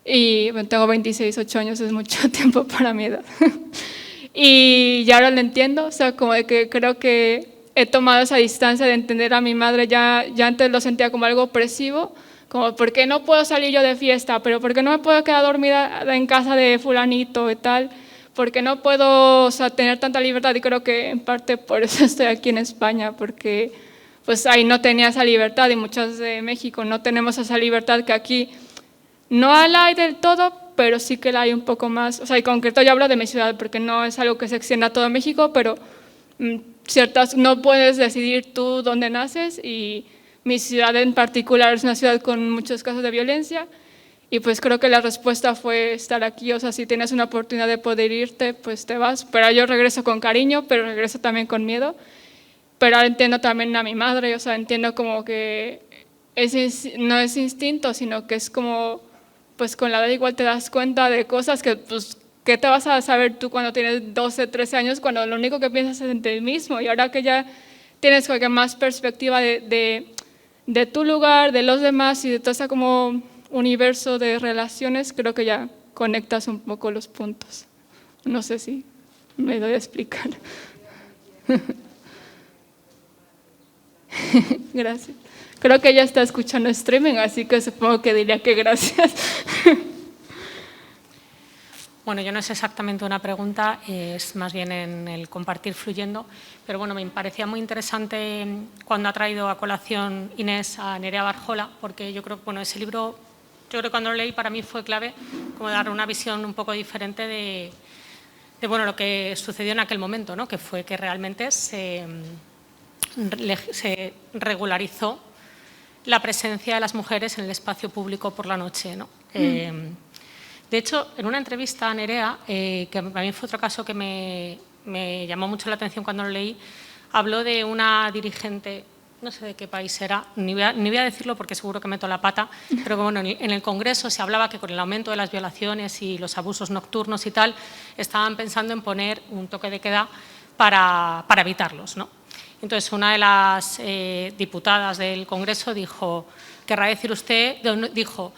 y bueno, tengo 26, 8 años es mucho tiempo para mi edad. Y ya ahora lo entiendo, o sea, como de que creo que he tomado esa distancia de entender a mi madre, ya antes lo sentía como algo opresivo, como ¿por qué no puedo salir yo de fiesta? ¿Pero por qué no me puedo quedar dormida en casa de fulanito y tal? Porque no puedo, o sea, tener tanta libertad, y creo que en parte por eso estoy aquí en España, porque pues ahí no tenía esa libertad, y muchas de México no tenemos esa libertad que aquí no la hay del todo, pero sí que la hay un poco más. O sea, en concreto yo hablo de mi ciudad porque no es algo que se extienda a todo México, pero no puedes decidir tú dónde naces, y mi ciudad en particular es una ciudad con muchos casos de violencia. Y pues creo que la respuesta fue estar aquí, o sea, si tienes una oportunidad de poder irte, pues te vas. Pero yo regreso con cariño, pero regreso también con miedo. Pero ahora entiendo también a mi madre, o sea, entiendo como que no es instinto, sino que es como, pues con la edad igual te das cuenta de cosas que, pues, ¿qué te vas a saber tú cuando tienes 12, 13 años, cuando lo único que piensas es en ti mismo? Y ahora que ya tienes como que más perspectiva de tu lugar, de los demás y de todo ese como universo de relaciones, creo que ya conectas un poco los puntos. No sé si me doy a explicar. Gracias. Creo que ella está escuchando streaming, así que supongo que diría que gracias. Bueno, yo no es exactamente una pregunta, es más bien en el compartir fluyendo, pero bueno, me parecía muy interesante cuando ha traído a colación Inés a Nerea Barjola, porque yo creo que bueno, ese libro, yo creo que cuando lo leí para mí fue clave como dar una visión un poco diferente de bueno, lo que sucedió en aquel momento, ¿no? Que fue que realmente se regularizó la presencia de las mujeres en el espacio público por la noche, ¿no? De hecho, en una entrevista a Nerea, que a mí fue otro caso que me llamó mucho la atención cuando lo leí, habló de una dirigente, no sé de qué país era, ni voy a decirlo porque seguro que meto la pata, pero bueno, en el Congreso se hablaba que con el aumento de las violaciones y los abusos nocturnos y tal, estaban pensando en poner un toque de queda para evitarlos, ¿no? Entonces, una de las diputadas del Congreso dijo, querrá decir usted, dijo,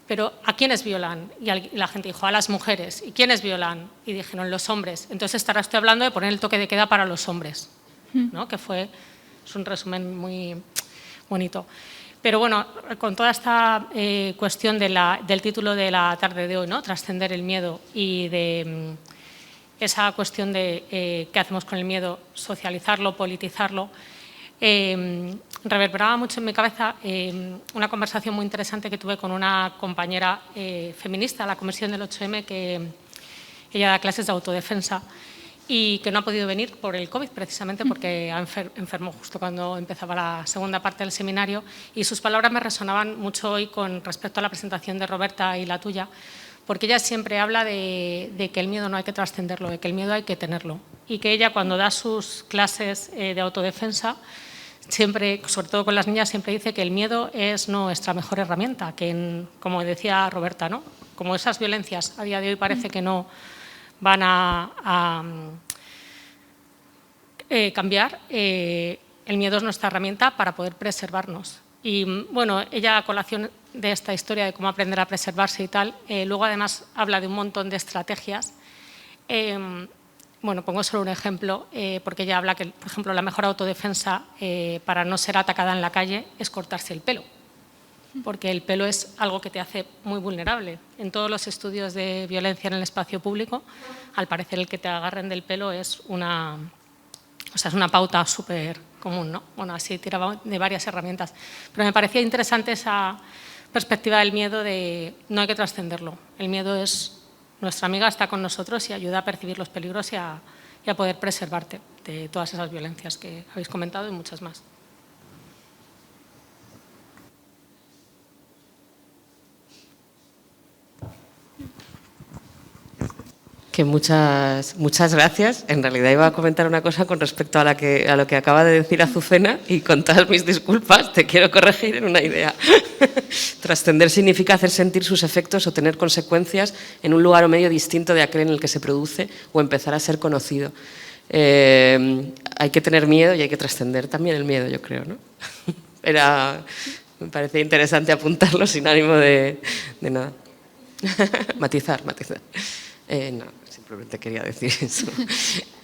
pero ¿a quiénes violan? Y la gente dijo, a las mujeres. ¿Y quiénes violan? Y dijeron, los hombres. Entonces estará usted hablando de poner el toque de queda para los hombres, ¿no? Que es un resumen muy bonito. Pero bueno, con toda esta cuestión del título de la tarde de hoy, ¿no? Trascender el miedo, y de esa cuestión de qué hacemos con el miedo, socializarlo, politizarlo, reverberaba mucho en mi cabeza una conversación muy interesante que tuve con una compañera feminista de la Convención del 8M, que ella da clases de autodefensa y que no ha podido venir por el COVID, precisamente porque enfermó justo cuando empezaba la segunda parte del seminario, y sus palabras me resonaban mucho hoy con respecto a la presentación de Roberta y la tuya, porque ella siempre habla de que el miedo no hay que trascenderlo, de que el miedo hay que tenerlo, y que ella cuando da sus clases de autodefensa, siempre, sobre todo con las niñas, siempre dice que el miedo es nuestra mejor herramienta, que como decía Roberta, ¿no? Como esas violencias a día de hoy parece que no van a cambiar, el miedo es nuestra herramienta para poder preservarnos. Y bueno, ella, a colación de esta historia de cómo aprender a preservarse y tal, luego además habla de un montón de estrategias. Bueno, pongo solo un ejemplo, porque ella habla que, por ejemplo, la mejor autodefensa para no ser atacada en la calle es cortarse el pelo, porque el pelo es algo que te hace muy vulnerable. En todos los estudios de violencia en el espacio público, al parecer el que te agarren del pelo es una pauta súper común, ¿no? Bueno, así tiraba de varias herramientas. Pero me parecía interesante esa perspectiva del miedo de no hay que trascenderlo. El miedo es nuestra amiga, está con nosotros y ayuda a percibir los peligros y a poder preservarte de todas esas violencias que habéis comentado y muchas más. Que muchas gracias. En realidad iba a comentar una cosa con respecto a lo que acaba de decir Azucena y con todas mis disculpas te quiero corregir en una idea. Trascender significa hacer sentir sus efectos o tener consecuencias en un lugar o medio distinto de aquel en el que se produce o empezar a ser conocido. Hay que tener miedo y hay que trascender también el miedo, yo creo, ¿no? Me parecía interesante apuntarlo sin ánimo de nada. Matizar. No, simplemente quería decir eso.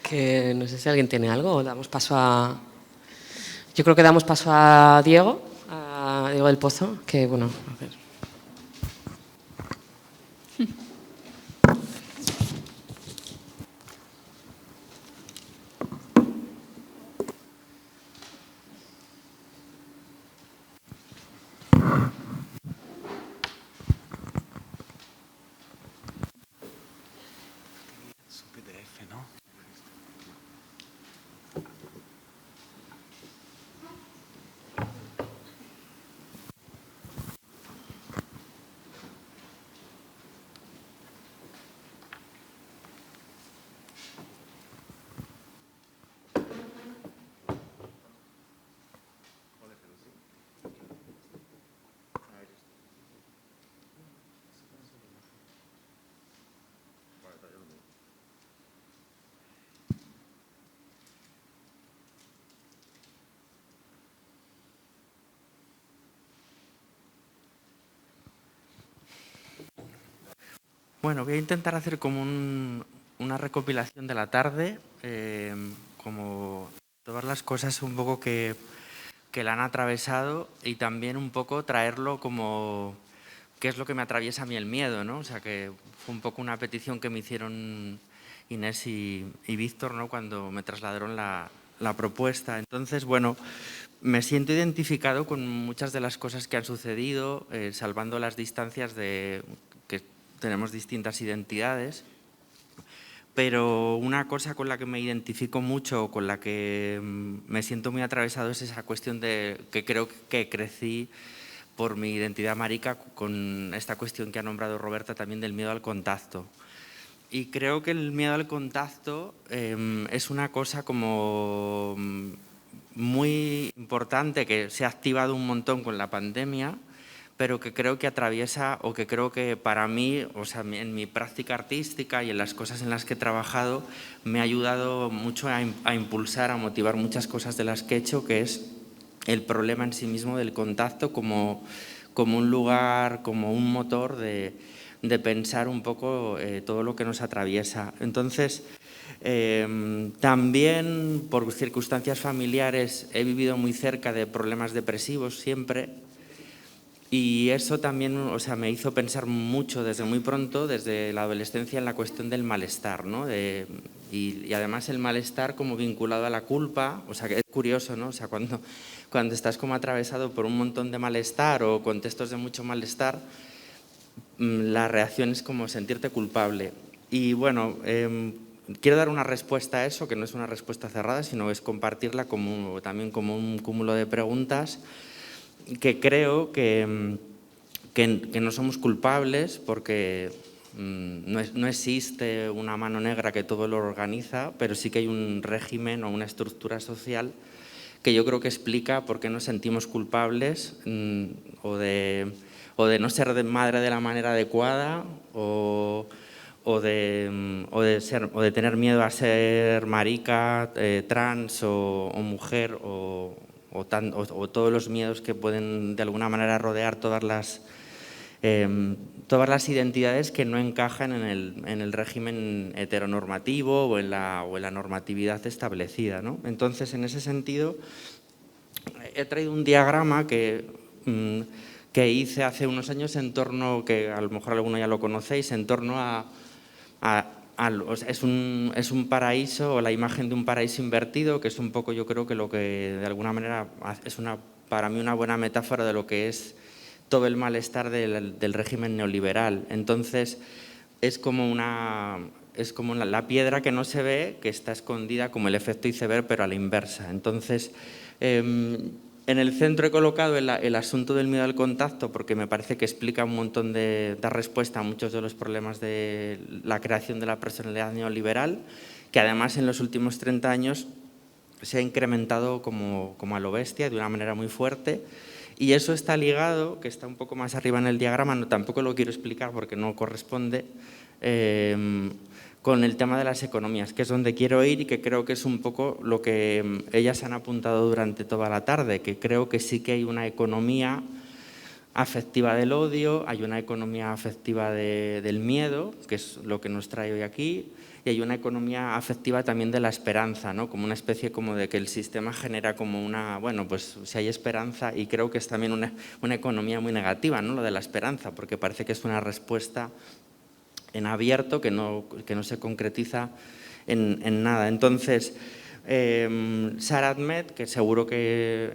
Que no sé si alguien tiene algo o damos paso a... Yo creo que damos paso a Diego del Pozo, que bueno, a ver. Bueno, voy a intentar hacer como una recopilación de la tarde, como todas las cosas un poco que la han atravesado y también un poco traerlo como qué es lo que me atraviesa a mí el miedo, ¿no? O sea, que fue un poco una petición que me hicieron Inés y Víctor, ¿no? Cuando me trasladaron la propuesta. Entonces, bueno, me siento identificado con muchas de las cosas que han sucedido, salvando las distancias de que tenemos distintas identidades, pero una cosa con la que me identifico mucho, con la que me siento muy atravesado, es esa cuestión de que creo que crecí por mi identidad marica con esta cuestión que ha nombrado Roberta también del miedo al contacto. Y creo que el miedo al contacto es una cosa como muy importante que se ha activado un montón con la pandemia, pero que creo que atraviesa o que creo que para mí, o sea, en mi práctica artística y en las cosas en las que he trabajado, me ha ayudado mucho a impulsar, a motivar muchas cosas de las que he hecho, que es el problema en sí mismo del contacto como un lugar, como un motor de pensar un poco todo lo que nos atraviesa. Entonces, también por circunstancias familiares he vivido muy cerca de problemas depresivos siempre. Y eso también, o sea, me hizo pensar mucho desde muy pronto, desde la adolescencia, en la cuestión del malestar, ¿no? Y además el malestar como vinculado a la culpa, o sea, que es curioso, ¿no? O sea, cuando estás como atravesado por un montón de malestar o contextos de mucho malestar, la reacción es como sentirte culpable. Y bueno, quiero dar una respuesta a eso, que no es una respuesta cerrada, sino es compartirla también como un cúmulo de preguntas, que creo que no somos culpables porque no existe una mano negra que todo lo organiza, pero sí que hay un régimen o una estructura social que yo creo que explica por qué nos sentimos culpables o de no ser madre de la manera adecuada o o de tener miedo a ser marica, trans o mujer o todos los miedos que pueden de alguna manera rodear todas las identidades que no encajan en el régimen heteronormativo o en la normatividad establecida, ¿no? Entonces, en ese sentido, he traído un diagrama que hice hace unos años en torno, que a lo mejor alguno ya lo conocéis, en torno es un paraíso, o la imagen de un paraíso invertido, que es un poco, yo creo que lo que de alguna manera es para mí una buena metáfora de lo que es todo el malestar del régimen neoliberal. Entonces, es como la piedra que no se ve, que está escondida como el efecto iceberg, pero a la inversa. Entonces, en el centro he colocado el asunto del miedo al contacto, porque me parece que explica un montón da respuesta a muchos de los problemas de la creación de la personalidad neoliberal, que además en los últimos 30 años se ha incrementado como a lo bestia, de una manera muy fuerte. Y eso está ligado, que está un poco más arriba en el diagrama, tampoco lo quiero explicar porque no corresponde, con el tema de las economías, que es donde quiero ir y que creo que es un poco lo que ellas han apuntado durante toda la tarde, que creo que sí que hay una economía afectiva del odio, hay una economía afectiva del miedo, que es lo que nos trae hoy aquí, y hay una economía afectiva también de la esperanza, ¿no? Como una especie como de que el sistema genera como bueno, pues si hay esperanza, y creo que es también una economía muy negativa, ¿no? Lo de la esperanza, porque parece que es una respuesta en abierto que no se concretiza en nada. Entonces, Sara Ahmed, que seguro que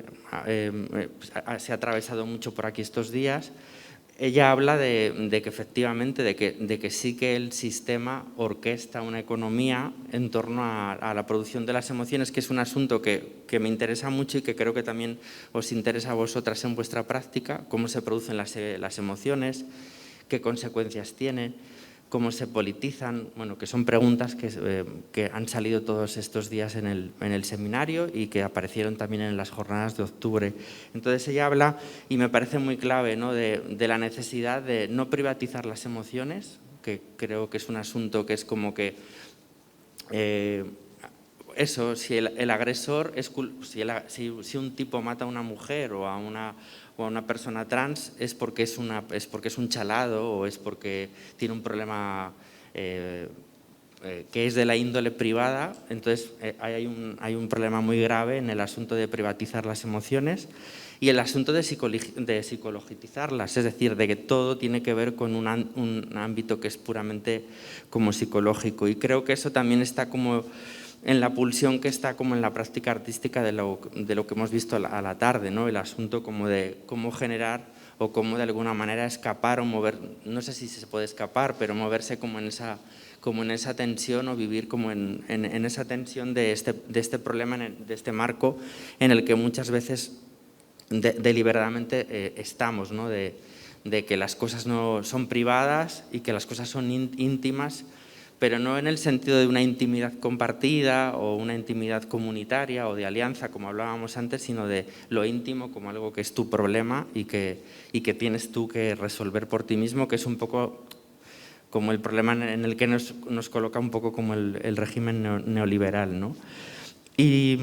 se ha atravesado mucho por aquí estos días, ella habla de que efectivamente, de que sí que el sistema orquesta una economía en torno a la producción de las emociones, que es un asunto que me interesa mucho y que creo que también os interesa a vosotras en vuestra práctica, cómo se producen las emociones, qué consecuencias tienen, cómo se politizan, bueno, que son preguntas que han salido todos estos días en el seminario y que aparecieron también en las jornadas de octubre. Entonces ella habla, y me parece muy clave, ¿no? de la necesidad de no privatizar las emociones, que creo que es un asunto que es como que si el agresor, si un tipo mata a una mujer o a una persona trans, es porque es un chalado o es porque tiene un problema que es de la índole privada. Entonces hay un problema muy grave en el asunto de privatizar las emociones y el asunto de psicologizarlas, es decir, de que todo tiene que ver con un ámbito que es puramente como psicológico. Y creo que eso también está como en la pulsión que está como en la práctica artística de lo que hemos visto a la tarde, ¿no? El asunto como de cómo generar o cómo de alguna manera escapar o mover, no sé si se puede escapar, pero moverse como en esa tensión o vivir como en esa tensión de este problema, de este marco en el que muchas veces deliberadamente estamos, ¿no? De que las cosas no son privadas y que las cosas son íntimas, pero no en el sentido de una intimidad compartida o una intimidad comunitaria o de alianza, como hablábamos antes, sino de lo íntimo como algo que es tu problema y que tienes tú que resolver por ti mismo, que es un poco como el problema en el que nos coloca un poco como el régimen neoliberal, ¿no? Y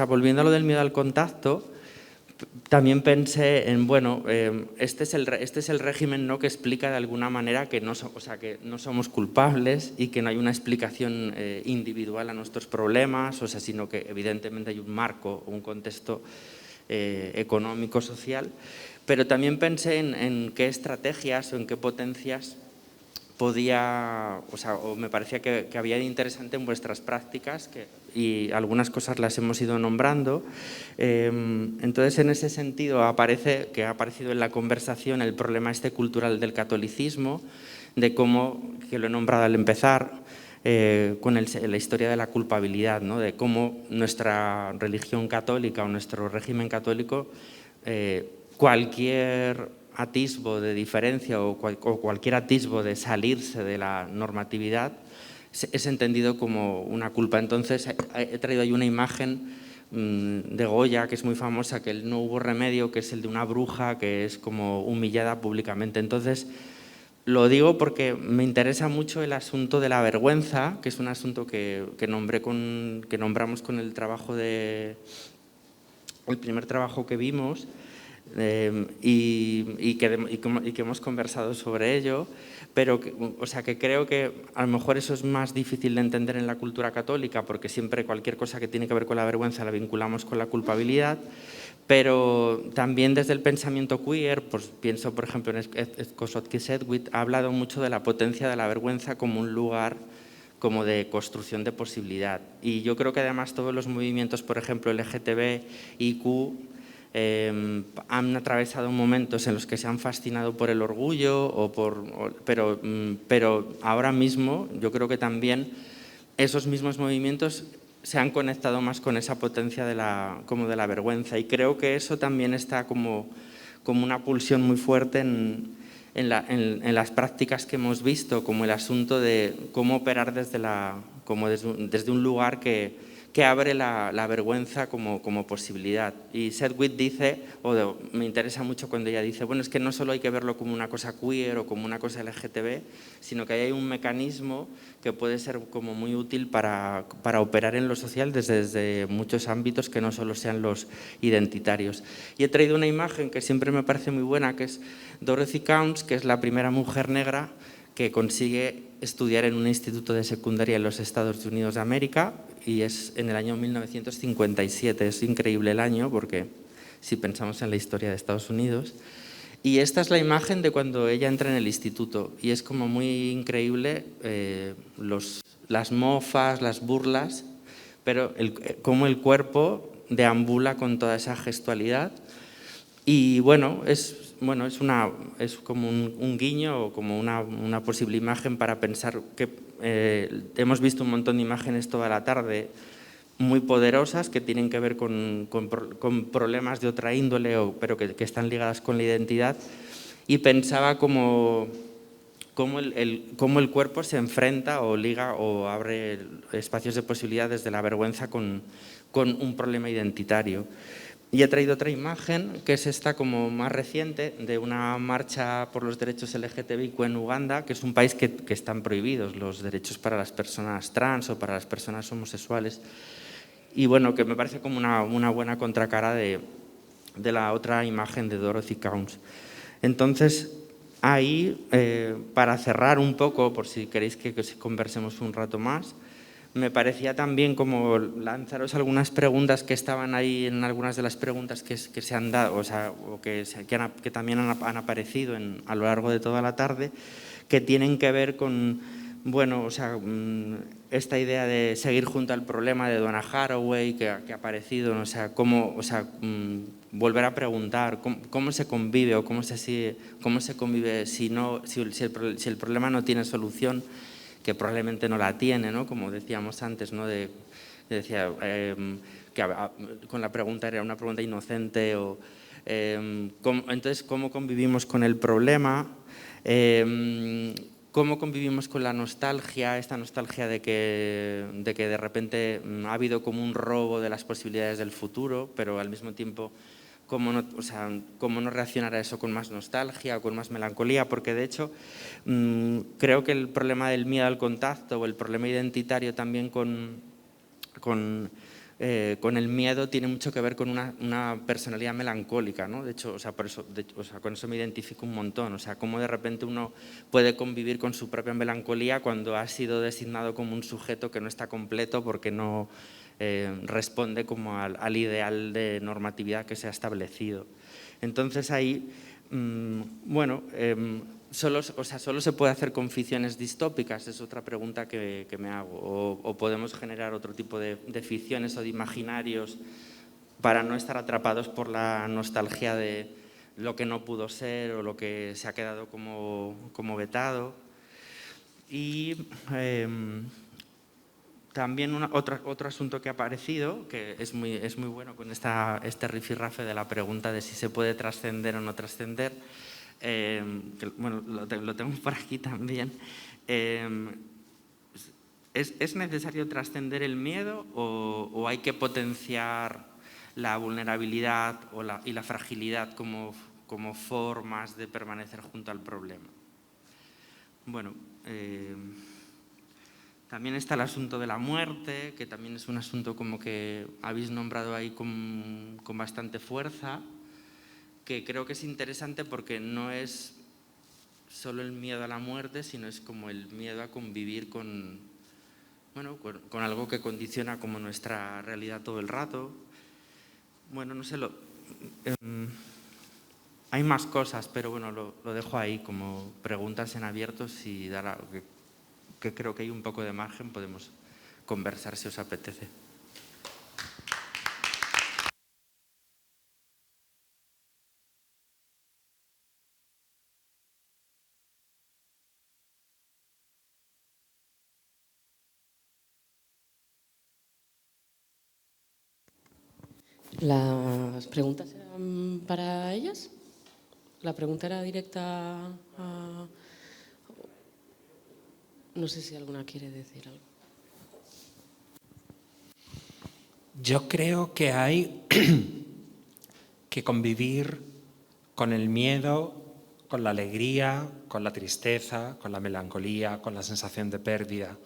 volviendo a lo del miedo al contacto, también pensé en, este es el régimen, ¿no? Que explica de alguna manera que no somos culpables y que no hay una explicación individual a nuestros problemas, sino que evidentemente hay un marco, un contexto económico, social, pero también pensé en qué estrategias o en qué potencias me parecía que había de interesante en vuestras prácticas, y algunas cosas las hemos ido nombrando. Entonces, en ese sentido, ha aparecido en la conversación el problema cultural del catolicismo, de cómo, que lo he nombrado al empezar, con la historia de la culpabilidad, ¿no? De cómo nuestra religión católica o nuestro régimen católico, cualquier atisbo de diferencia o cualquier atisbo de salirse de la normatividad es entendido como una culpa. Entonces he traído ahí una imagen de Goya, que es muy famosa, que el No hubo remedio, que es el de una bruja que es como humillada públicamente. Entonces, lo digo porque me interesa mucho el asunto de la vergüenza, que es un asunto que nombramos con el trabajo el primer trabajo que vimos, y que hemos conversado sobre ello, pero que creo que a lo mejor eso es más difícil de entender en la cultura católica, porque siempre cualquier cosa que tiene que ver con la vergüenza la vinculamos con la culpabilidad, pero también desde el pensamiento queer, pues pienso por ejemplo en Kosotky-Sedgwick, ha hablado mucho de la potencia de la vergüenza como un lugar como de construcción de posibilidad. Y yo creo que además todos los movimientos, por ejemplo LGTB, IQ, han atravesado momentos en los que se han fascinado por el orgullo, pero ahora mismo yo creo que también esos mismos movimientos se han conectado más con esa potencia de la vergüenza, y creo que eso también está como una pulsión muy fuerte en las prácticas que hemos visto, como el asunto de cómo operar desde un lugar que abre la vergüenza como posibilidad. Y Sedgwick dice, me interesa mucho cuando ella dice, bueno, es que no solo hay que verlo como una cosa queer o como una cosa LGTB, sino que hay un mecanismo que puede ser como muy útil para operar en lo social desde muchos ámbitos que no solo sean los identitarios. Y he traído una imagen que siempre me parece muy buena, que es Dorothy Counts, que es la primera mujer negra que consigue estudiar en un instituto de secundaria en los Estados Unidos de América, y es en el año 1957. Es increíble el año, porque si pensamos en la historia de Estados Unidos. Y esta es la imagen de cuando ella entra en el instituto, y es como muy increíble las mofas, las burlas, pero cómo el cuerpo deambula con toda esa gestualidad. Y bueno, es como un guiño o como una posible imagen para pensar que hemos visto un montón de imágenes toda la tarde muy poderosas que tienen que ver con problemas de otra índole, pero que están ligadas con la identidad, y pensaba cómo el cuerpo se enfrenta o liga o abre espacios de posibilidad desde la vergüenza con un problema identitario. Y he traído otra imagen, que es esta como más reciente, de una marcha por los derechos LGTBIQ en Uganda, que es un país que están prohibidos los derechos para las personas trans o para las personas homosexuales. Y bueno, que me parece como una buena contracara de la otra imagen de Dorothy Counts. Entonces, ahí, para cerrar un poco, por si queréis que conversemos un rato más, me parecía también como lanzaros algunas preguntas que estaban ahí en algunas de las preguntas que se han dado, o que también han aparecido a lo largo de toda la tarde, que tienen que ver con, bueno, esta idea de seguir junto al problema de Donna Haraway que ha aparecido, volver a preguntar cómo se convive o cómo se convive si el problema no tiene solución, que probablemente no la tiene, ¿no? Como decíamos antes, ¿no? Decía que con la pregunta era una pregunta inocente. Entonces, ¿cómo convivimos con el problema? ¿Cómo convivimos con la nostalgia, esta nostalgia de que de repente ha habido como un robo de las posibilidades del futuro, pero al mismo tiempo cómo no reaccionar a eso con más nostalgia o con más melancolía? Porque de hecho creo que el problema del miedo al contacto o el problema identitario también con el miedo tiene mucho que ver con una personalidad melancólica, ¿no? De hecho, con eso me identifico un montón, cómo de repente uno puede convivir con su propia melancolía cuando ha sido designado como un sujeto que no está completo porque no responde como al ideal de normatividad que se ha establecido. Entonces ahí, solo se puede hacer con ficciones distópicas, es otra pregunta que me hago, o podemos generar otro tipo de ficciones o de imaginarios para no estar atrapados por la nostalgia de lo que no pudo ser o lo que se ha quedado como vetado. Y también otro asunto que ha aparecido, que es muy bueno con este rifirrafe de la pregunta de si se puede trascender o no trascender, bueno, lo tengo por aquí también, ¿Es necesario trascender el miedo o hay que potenciar la vulnerabilidad y la fragilidad como formas de permanecer junto al problema? Bueno, también está el asunto de la muerte, que también es un asunto como que habéis nombrado ahí con bastante fuerza, que creo que es interesante porque no es solo el miedo a la muerte, sino es como el miedo a convivir con algo que condiciona como nuestra realidad todo el rato. Bueno, no sé, hay más cosas, pero bueno, lo dejo ahí como preguntas en abierto. Si que creo que hay un poco de margen, podemos conversar si os apetece. ¿Las preguntas eran para ellas? ¿La pregunta era directa a...? No sé si alguna quiere decir algo. Yo creo que hay que convivir con el miedo, con la alegría, con la tristeza, con la melancolía, con la sensación de pérdida,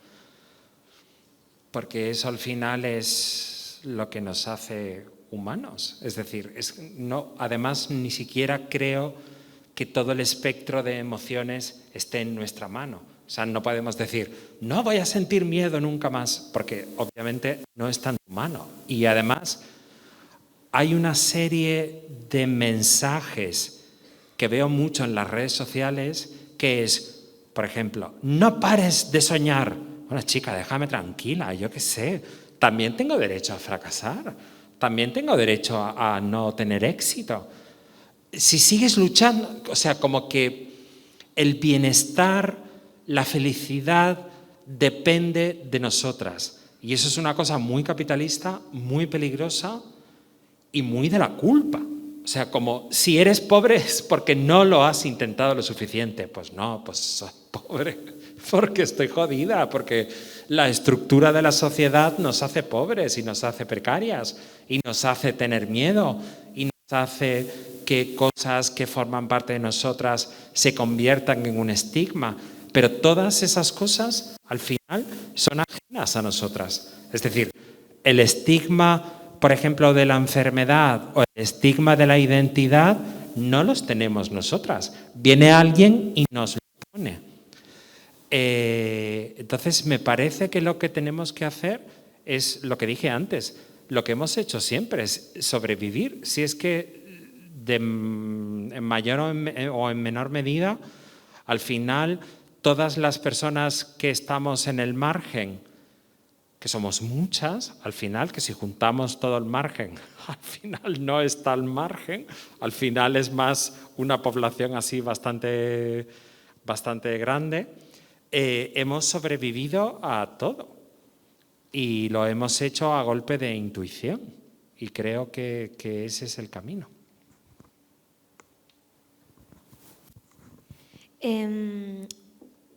porque eso al final es lo que nos hace humanos. Es decir, además ni siquiera creo que todo el espectro de emociones esté en nuestra mano. O sea, no podemos decir, no voy a sentir miedo nunca más, porque obviamente no es tan humano. Y además hay una serie de mensajes que veo mucho en las redes sociales, que es, por ejemplo, no pares de soñar. Bueno, chica, déjame tranquila, yo qué sé. También tengo derecho a fracasar. También tengo derecho a no tener éxito. Si sigues luchando, o sea, como que el bienestar, la felicidad depende de nosotras. Y eso es una cosa muy capitalista, muy peligrosa y muy de la culpa. O sea, como si eres pobre es porque no lo has intentado lo suficiente. Pues no, pues soy pobre porque estoy jodida, porque la estructura de la sociedad nos hace pobres y nos hace precarias y nos hace tener miedo y nos hace que cosas que forman parte de nosotras se conviertan en un estigma. Pero todas esas cosas, al final, son ajenas a nosotras. Es decir, el estigma, por ejemplo, de la enfermedad o el estigma de la identidad, no los tenemos nosotras. Viene alguien y nos lo pone. Entonces, me parece que lo que tenemos que hacer es lo que dije antes, lo que hemos hecho siempre, es sobrevivir. Si es que en mayor o en menor medida, al final, todas las personas que estamos en el margen, que somos muchas, al final, que si juntamos todo el margen, al final no está al margen, al final es más una población así bastante grande, hemos sobrevivido a todo y lo hemos hecho a golpe de intuición y creo que ese es el camino.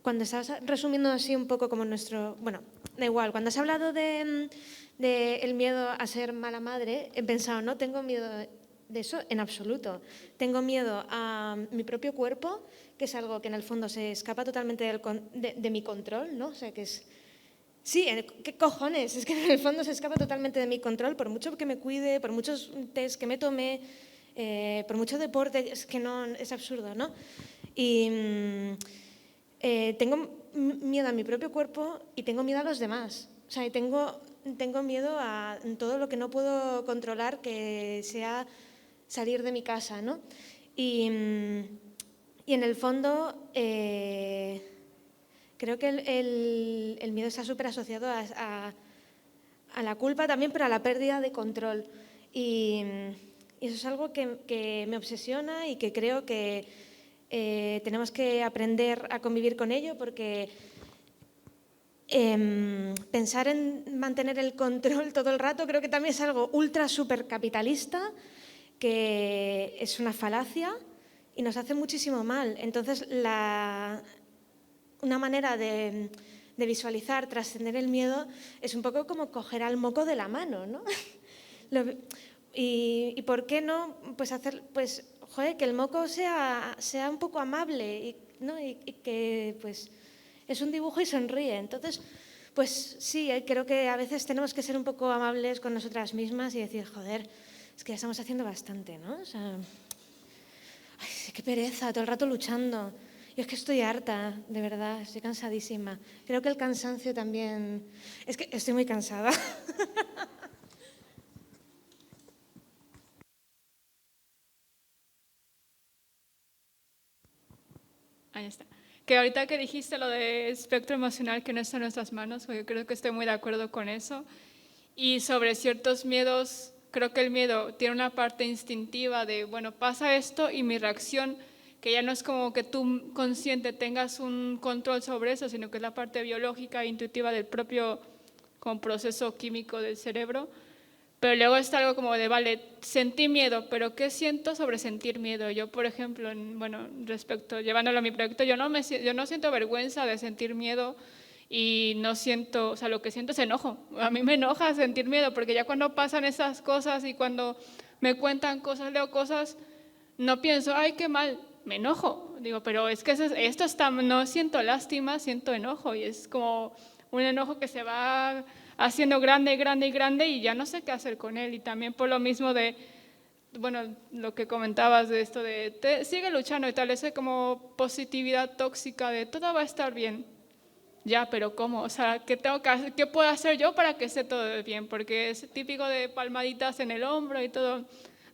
Cuando estás resumiendo así un poco como nuestro... Bueno, da igual, cuando has hablado de el miedo a ser mala madre, he pensado, no tengo miedo de eso en absoluto. Tengo miedo a mi propio cuerpo, que es algo que en el fondo se escapa totalmente de mi control, ¿no? O sea, que es... Sí, ¿qué cojones? Es que en el fondo se escapa totalmente de mi control, por mucho que me cuide, por muchos test que me tome, por mucho deporte, es que no, es absurdo, ¿no? Y tengo miedo a mi propio cuerpo y tengo miedo a los demás. O sea, tengo miedo a todo lo que no puedo controlar, que sea salir de mi casa, ¿no? Y en el fondo creo que el miedo está súper asociado a la culpa también, pero a la pérdida de control. Y eso es algo que me obsesiona y que creo que tenemos que aprender a convivir con ello, porque pensar en mantener el control todo el rato creo que también es algo ultra súper capitalista, que es una falacia y nos hace muchísimo mal. Entonces, una manera de de visualizar, trascender el miedo, es un poco como coger al moco de la mano, ¿no? Y ¿por qué no pues hacer, pues, joder, que el moco sea un poco amable, ¿no? Y que pues es un dibujo y sonríe? Entonces, pues sí, creo que a veces tenemos que ser un poco amables con nosotras mismas y decir, joder, es que ya estamos haciendo bastante, ¿no? O sea, ay, qué pereza, todo el rato luchando. Yo es que estoy harta, de verdad, estoy cansadísima. Creo que el cansancio también... Es que estoy muy cansada. Ahí está. Que ahorita que dijiste lo de espectro emocional que no está en nuestras manos, yo creo que estoy muy de acuerdo con eso. Y sobre ciertos miedos, creo que el miedo tiene una parte instintiva de, bueno, pasa esto y mi reacción, que ya no es como que tú consciente tengas un control sobre eso, sino que es la parte biológica e intuitiva del propio como proceso químico del cerebro. Pero luego está algo como de, vale, sentí miedo, pero ¿qué siento sobre sentir miedo? Yo, por ejemplo, bueno, llevándolo a mi proyecto, yo no siento vergüenza de sentir miedo y no siento, o sea, lo que siento es enojo. A mí me enoja sentir miedo, porque ya cuando pasan esas cosas y cuando me cuentan cosas, leo cosas, no pienso, ay, qué mal, me enojo. Digo, pero es que esto está, no siento lástima, siento enojo, y es como un enojo que se va haciendo grande, grande y grande, y ya no sé qué hacer con él. Y también por lo mismo de, bueno, lo que comentabas de esto de, sigue luchando y tal, ese como positividad tóxica de todo va a estar bien. Ya, pero ¿cómo? O sea, ¿qué puedo hacer yo para que esté todo bien? Porque es típico de palmaditas en el hombro y todo.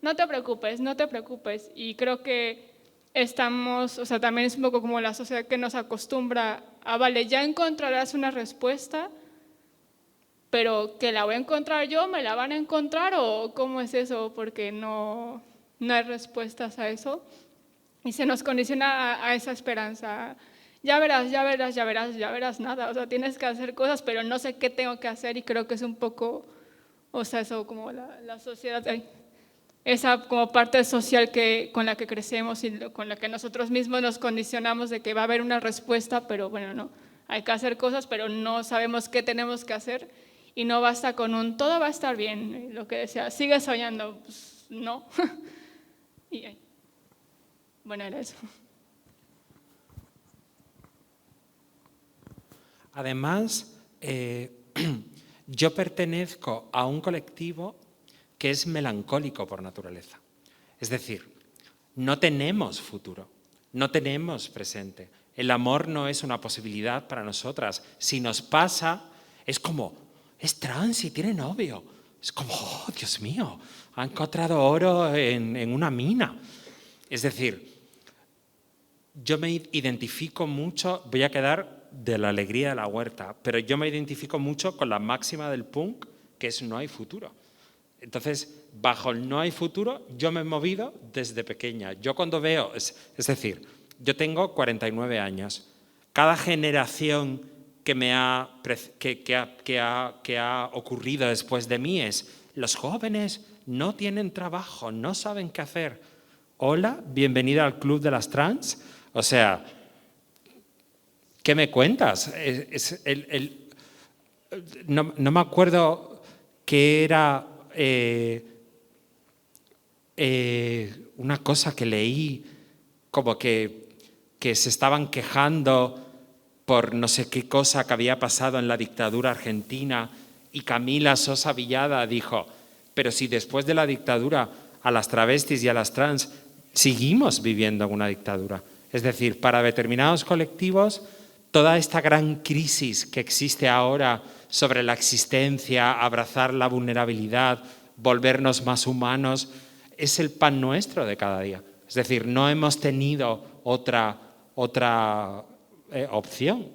No te preocupes, no te preocupes. Y creo que estamos, o sea, también es un poco como la sociedad que nos acostumbra a, vale, ya encontrarás una respuesta, pero que la voy a encontrar yo, ¿me la van a encontrar o cómo es eso? Porque no hay respuestas a eso y se nos condiciona a esa esperanza. Ya verás, ya verás, ya verás, ya verás nada. O sea, tienes que hacer cosas, pero no sé qué tengo que hacer, y creo que es un poco, o sea, eso como la sociedad, esa como parte social con la que crecemos y con la que nosotros mismos nos condicionamos de que va a haber una respuesta, pero bueno, no, hay que hacer cosas, pero no sabemos qué tenemos que hacer. Y no basta con un todo va a estar bien, lo que decía, sigue soñando, pues no. Y bueno, era eso. Además, yo pertenezco a un colectivo que es melancólico por naturaleza. Es decir, no tenemos futuro, no tenemos presente. El amor no es una posibilidad para nosotras. Si nos pasa, es como... es trans y tiene novio. Es como, oh, Dios mío, ha encontrado oro en una mina. Es decir, yo me identifico mucho, voy a quedar de la alegría de la huerta, pero yo me identifico mucho con la máxima del punk, que es no hay futuro. Entonces, bajo el no hay futuro, yo me he movido desde pequeña. Yo cuando veo, es decir, yo tengo 49 años. Cada generación que ha ocurrido después de mí es, los jóvenes no tienen trabajo, no saben qué hacer. Hola, bienvenida al club de las trans. O sea, ¿qué me cuentas? No me acuerdo qué era una cosa que leí, como que se estaban quejando por no sé qué cosa que había pasado en la dictadura argentina, y Camila Sosa Villada dijo, pero si después de la dictadura a las travestis y a las trans seguimos viviendo en una dictadura. Es decir, para determinados colectivos, toda esta gran crisis que existe ahora sobre la existencia, abrazar la vulnerabilidad, volvernos más humanos, es el pan nuestro de cada día. Es decir, no hemos tenido otra opción.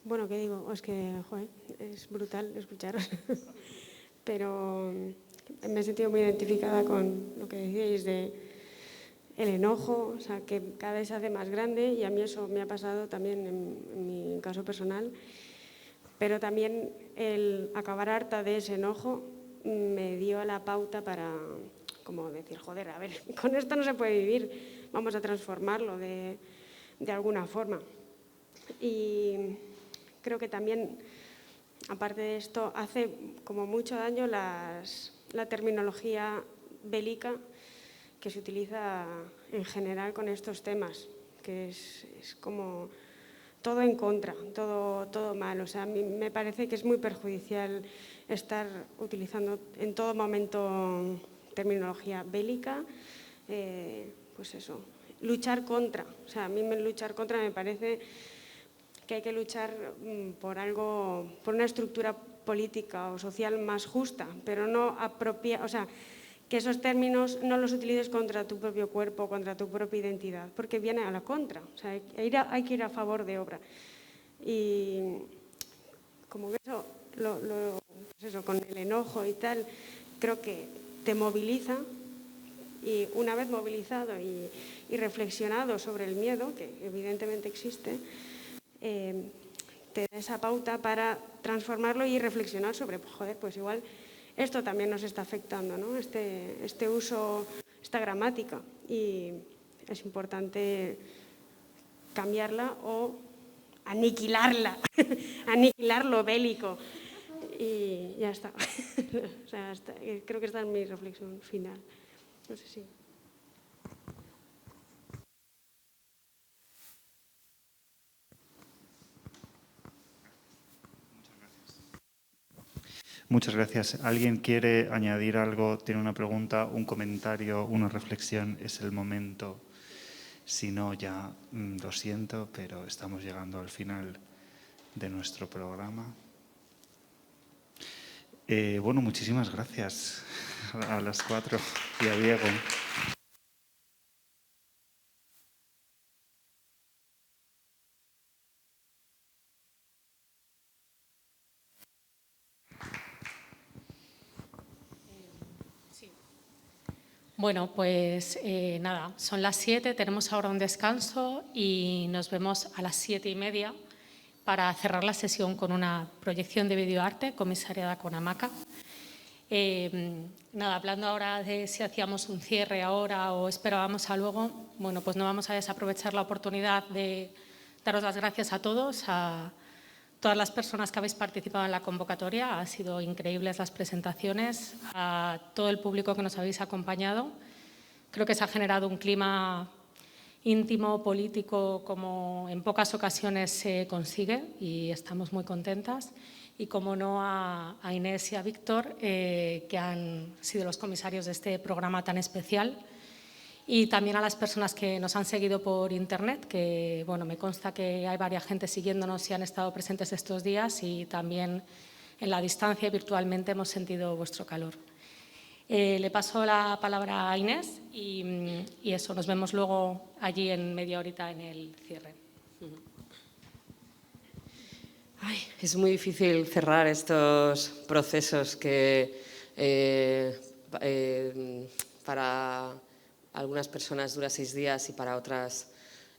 Bueno, ¿qué digo? Es que, joder, es brutal escucharos. Pero me he sentido muy identificada con lo que decíais de el enojo, o sea, que cada vez se hace más grande, y a mí eso me ha pasado también en mi caso personal. Pero también el acabar harta de ese enojo me dio la pauta para como decir, joder, a ver, con esto no se puede vivir. vamos a transformarlo de alguna forma. Y creo que también, aparte de esto, hace como mucho daño la terminología bélica que se utiliza en general con estos temas, que es como todo en contra, todo mal. O sea, a mí me parece que es muy perjudicial estar utilizando en todo momento terminología bélica, pues eso, luchar contra. O sea, a mí luchar contra me parece que hay que luchar por una estructura política o social más justa, pero no o sea, que esos términos no los utilices contra tu propio cuerpo, contra tu propia identidad, porque viene a la contra. O sea, hay que ir a favor de obra. Y como que eso, pues eso, con el enojo y tal, creo que te moviliza, y una vez movilizado y reflexionado sobre el miedo, que evidentemente existe, te da esa pauta para transformarlo y reflexionar sobre, joder, pues igual esto también nos está afectando, ¿no? Este uso, esta gramática, y es importante cambiarla o aniquilarla, aniquilar lo bélico, y ya está. O sea, creo que esta es mi reflexión final. No sé si... Muchas gracias. ¿Alguien quiere añadir algo? ¿Tiene una pregunta, un comentario, una reflexión? Es el momento. Si no, ya lo siento, pero estamos llegando al final de nuestro programa. Bueno, muchísimas gracias a las 4 y a Diego. Bueno, pues nada, son las 7, tenemos ahora un descanso y nos vemos a las 7:30 para cerrar la sesión con una proyección de videoarte comisariada con Hamaca. Nada, hablando ahora de si hacíamos un cierre ahora o esperábamos a luego, bueno, pues no vamos a desaprovechar la oportunidad de daros las gracias a todos, a todas las personas que habéis participado en la convocatoria. Han sido increíbles las presentaciones, a todo el público que nos habéis acompañado. Creo que se ha generado un clima íntimo, político, como en pocas ocasiones se consigue, y estamos muy contentas. Y, como no, a Inés y a Víctor, que han sido los comisarios de este programa tan especial. Y también a las personas que nos han seguido por internet, que bueno, me consta que hay varias gente siguiéndonos y han estado presentes estos días, y también en la distancia y virtualmente hemos sentido vuestro calor. Le paso la palabra a Inés y eso, nos vemos luego allí en media horita en el cierre. Ay, es muy difícil cerrar estos procesos que para algunas personas dura 6 días y para otras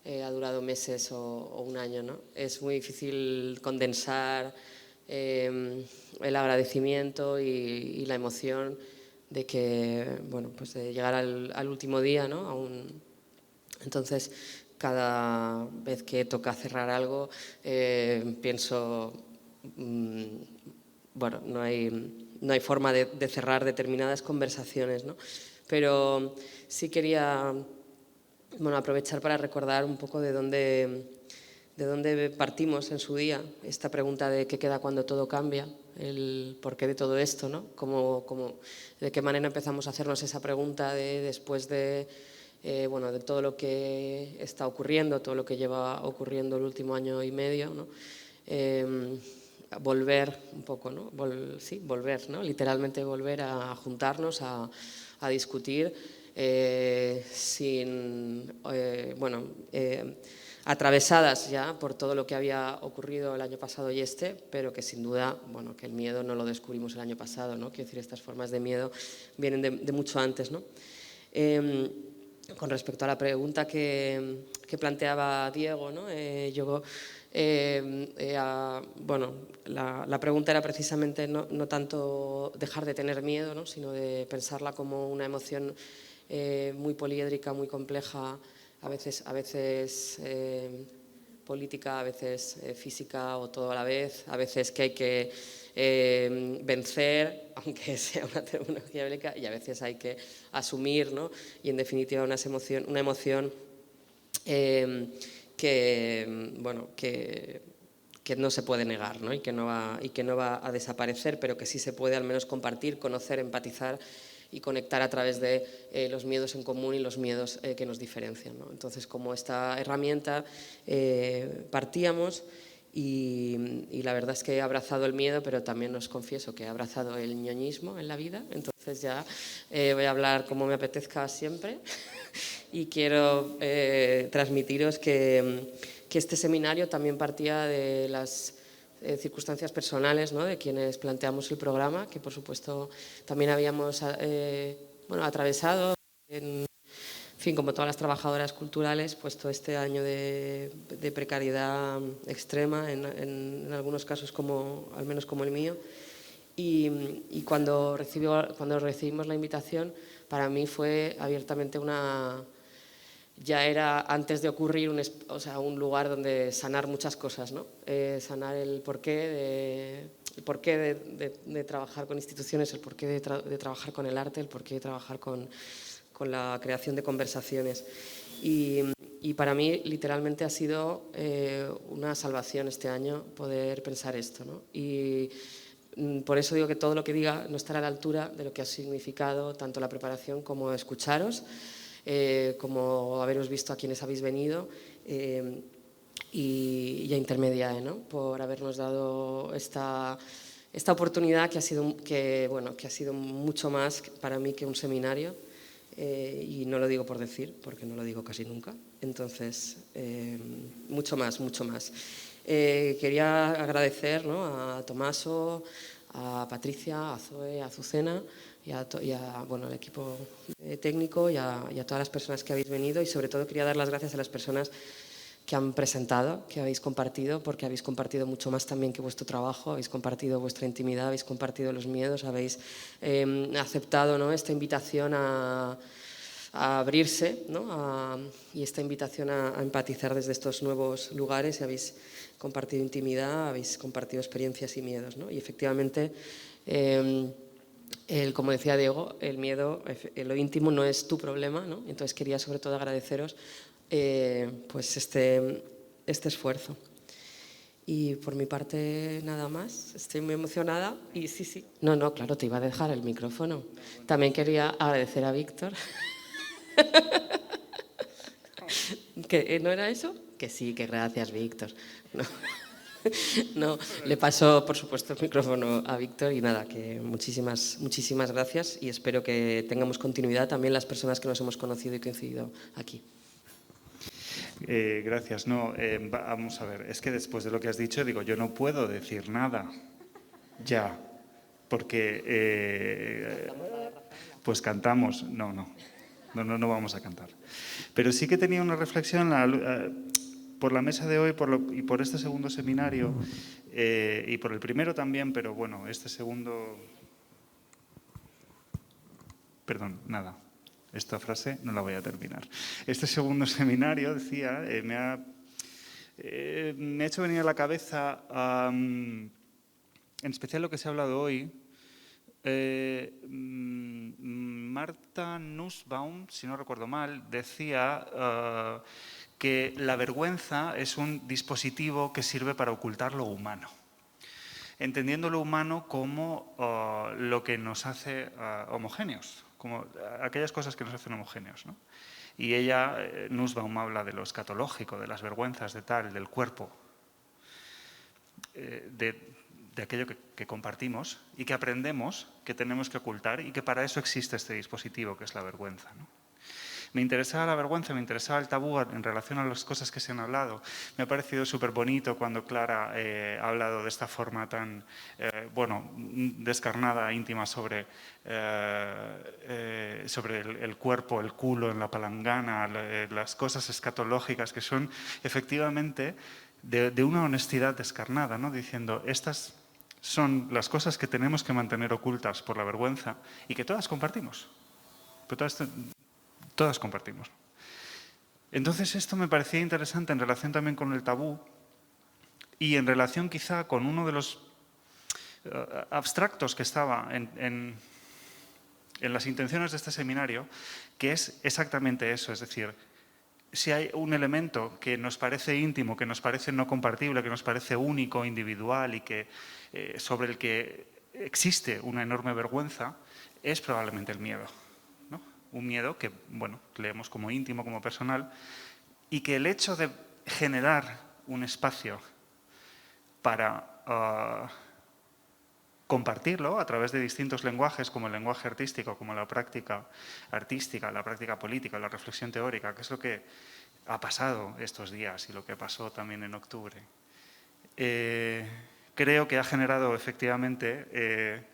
ha durado meses o un año, ¿no? Es muy difícil condensar el agradecimiento y la emoción de que, bueno, pues de llegar al último día, ¿no? Entonces, cada vez que toca cerrar algo, pienso, bueno, no hay forma de cerrar determinadas conversaciones, ¿no? Pero sí quería, bueno, aprovechar para recordar un poco de dónde partimos en su día, esta pregunta de qué queda cuando todo cambia, el porqué de todo esto, ¿no? De qué manera empezamos a hacernos esa pregunta después de todo lo que está ocurriendo, todo lo que lleva ocurriendo el último año y medio, ¿no? Volver un poco, ¿no? Volver, ¿no? Literalmente volver a juntarnos, a discutir atravesadas ya por todo lo que había ocurrido el año pasado y pero que sin duda, bueno, que el miedo no lo descubrimos el año pasado, ¿no? Quiero decir, estas formas de miedo vienen de mucho antes, ¿no? Con respecto a la pregunta que planteaba Diego, ¿no? La pregunta era precisamente no tanto dejar de tener miedo, ¿no? Sino de pensarla como una emoción muy poliédrica, muy compleja, a veces política, a veces física o todo a la vez, a veces que hay que vencer, aunque sea una terminología bélica, y a veces hay que asumir, ¿no? Y en definitiva una emoción que no se puede negar, ¿no? y que no va a desaparecer, pero que sí se puede al menos compartir, conocer, empatizar y conectar a través de los miedos en común y los miedos que nos diferencian, ¿no? Entonces, como esta herramienta partíamos y la verdad es que he abrazado el miedo, pero también os confieso que he abrazado el ñoñismo en la vida, entonces ya voy a hablar como me apetezca siempre y quiero transmitiros que este seminario también partía de las circunstancias personales, ¿no? De quienes planteamos el programa, que por supuesto también habíamos atravesado, en fin, como todas las trabajadoras culturales, pues todo este año de precariedad extrema, en algunos casos al menos como el mío. Y cuando recibimos la invitación, para mí fue abiertamente ya era antes de ocurrir un lugar donde sanar muchas cosas, ¿no? Sanar el porqué de trabajar con instituciones, el porqué de trabajar con el arte, el porqué de trabajar con la creación de conversaciones. Y para mí literalmente ha sido una salvación este año poder pensar esto, ¿no? Y por eso digo que todo lo que diga no estará a la altura de lo que ha significado tanto la preparación como escucharos, como haberos visto a quienes habéis venido y a Intermediae, ¿no? Por habernos dado esta oportunidad que ha sido mucho más para mí que un seminario, y no lo digo por decir, porque no lo digo casi nunca. Entonces, mucho más, mucho más. Quería agradecer, ¿no? A Tomaso, a Patricia, a Zoe, a Azucena y al equipo técnico y a todas las personas que habéis venido, y sobre todo quería dar las gracias a las personas que han presentado, que habéis compartido, porque habéis compartido mucho más también que vuestro trabajo, habéis compartido vuestra intimidad, habéis compartido los miedos, habéis aceptado, ¿no? Esta invitación a abrirse, ¿no? Y esta invitación a empatizar desde estos nuevos lugares, y habéis compartido intimidad, habéis compartido experiencias y miedos, ¿no? Y efectivamente, como decía Diego, el miedo, lo íntimo no es tu problema, ¿no? Entonces quería sobre todo agradeceros pues este esfuerzo. Y por mi parte nada más, estoy muy emocionada y sí. No, claro, te iba a dejar el micrófono. También quería agradecer a Víctor. ¿No era eso? Que sí, que gracias, Víctor. No, le paso por supuesto el micrófono a Víctor y nada, que muchísimas gracias, y espero que tengamos continuidad también las personas que nos hemos conocido y coincidido aquí. Gracias. No, vamos a ver, es que después de lo que has dicho, digo, yo no puedo decir nada ya, porque pues cantamos. No vamos a cantar. Pero sí que tenía una reflexión por la mesa de hoy y por este segundo seminario, y por el primero también, pero bueno, este segundo... Perdón, nada. Esta frase no la voy a terminar. Este segundo seminario, decía, me ha hecho venir a la cabeza, en especial lo que se ha hablado hoy. Martha Nussbaum, si no recuerdo mal, decía que la vergüenza es un dispositivo que sirve para ocultar lo humano, entendiendo lo humano como lo que nos hace homogéneos, como aquellas cosas que nos hacen homogéneos, ¿no? Y ella, Nussbaum, habla de lo escatológico, de las vergüenzas, del cuerpo, de aquello que compartimos y que aprendemos que tenemos que ocultar, y que para eso existe este dispositivo que es la vergüenza, ¿no? Me interesaba la vergüenza, me interesaba el tabú en relación a las cosas que se han hablado. Me ha parecido súper bonito cuando Clara ha hablado de esta forma tan, descarnada, íntima sobre el cuerpo, el culo en la palangana, las cosas escatológicas que son efectivamente de una honestidad descarnada, ¿no? Diciendo, estas son las cosas que tenemos que mantener ocultas por la vergüenza y que todas compartimos. Pero todas compartimos. Entonces esto me parecía interesante en relación también con el tabú y en relación quizá con uno de los abstractos que estaba en las intenciones de este seminario, que es exactamente eso, es decir, si hay un elemento que nos parece íntimo, que nos parece no compartible, que nos parece único, individual y que, sobre el que existe una enorme vergüenza, es probablemente el miedo, ¿no? Un miedo que, bueno, leemos como íntimo, como personal, y que el hecho de generar un espacio para compartirlo a través de distintos lenguajes, como el lenguaje artístico, como la práctica artística, la práctica política, la reflexión teórica, que es lo que ha pasado estos días y lo que pasó también en octubre. Creo que ha generado efectivamente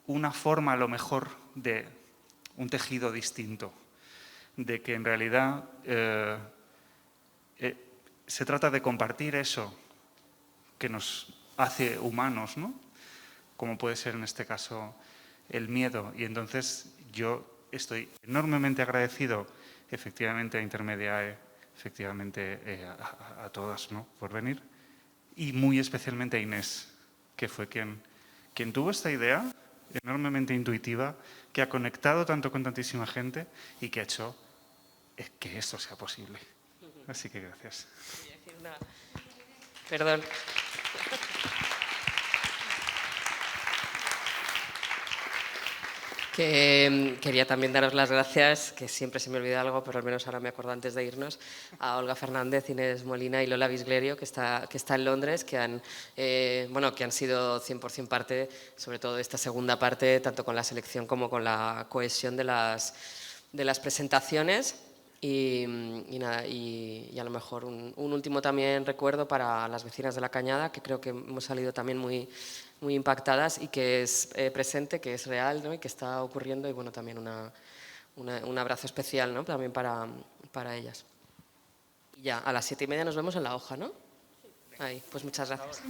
una forma a lo mejor de un tejido distinto, de que en realidad se trata de compartir eso que nos hace humanos, ¿no? Como puede ser en este caso el miedo. Y entonces yo estoy enormemente agradecido efectivamente a Intermediae, efectivamente a todas, ¿no?, por venir, y muy especialmente a Inés, que fue quien tuvo esta idea enormemente intuitiva, que ha conectado tanto con tantísima gente y que ha hecho que esto sea posible. Así que gracias. Perdón. Que quería también daros las gracias, que siempre se me olvida algo, pero al menos ahora me acuerdo antes de irnos, a Olga Fernández, Inés Molina y Lola Bisglerio, que está en Londres, que han sido 100% parte, sobre todo de esta segunda parte, tanto con la selección como con la cohesión de las presentaciones. Y a lo mejor un último también recuerdo para las vecinas de La Cañada, que creo que hemos salido también muy impactadas y que es presente, que es real, ¿no?, y que está ocurriendo, y bueno, también un abrazo especial, ¿no?, también para ellas. Y ya, a las 7:30 nos vemos en La Hoja, ¿no? Ahí, pues muchas gracias.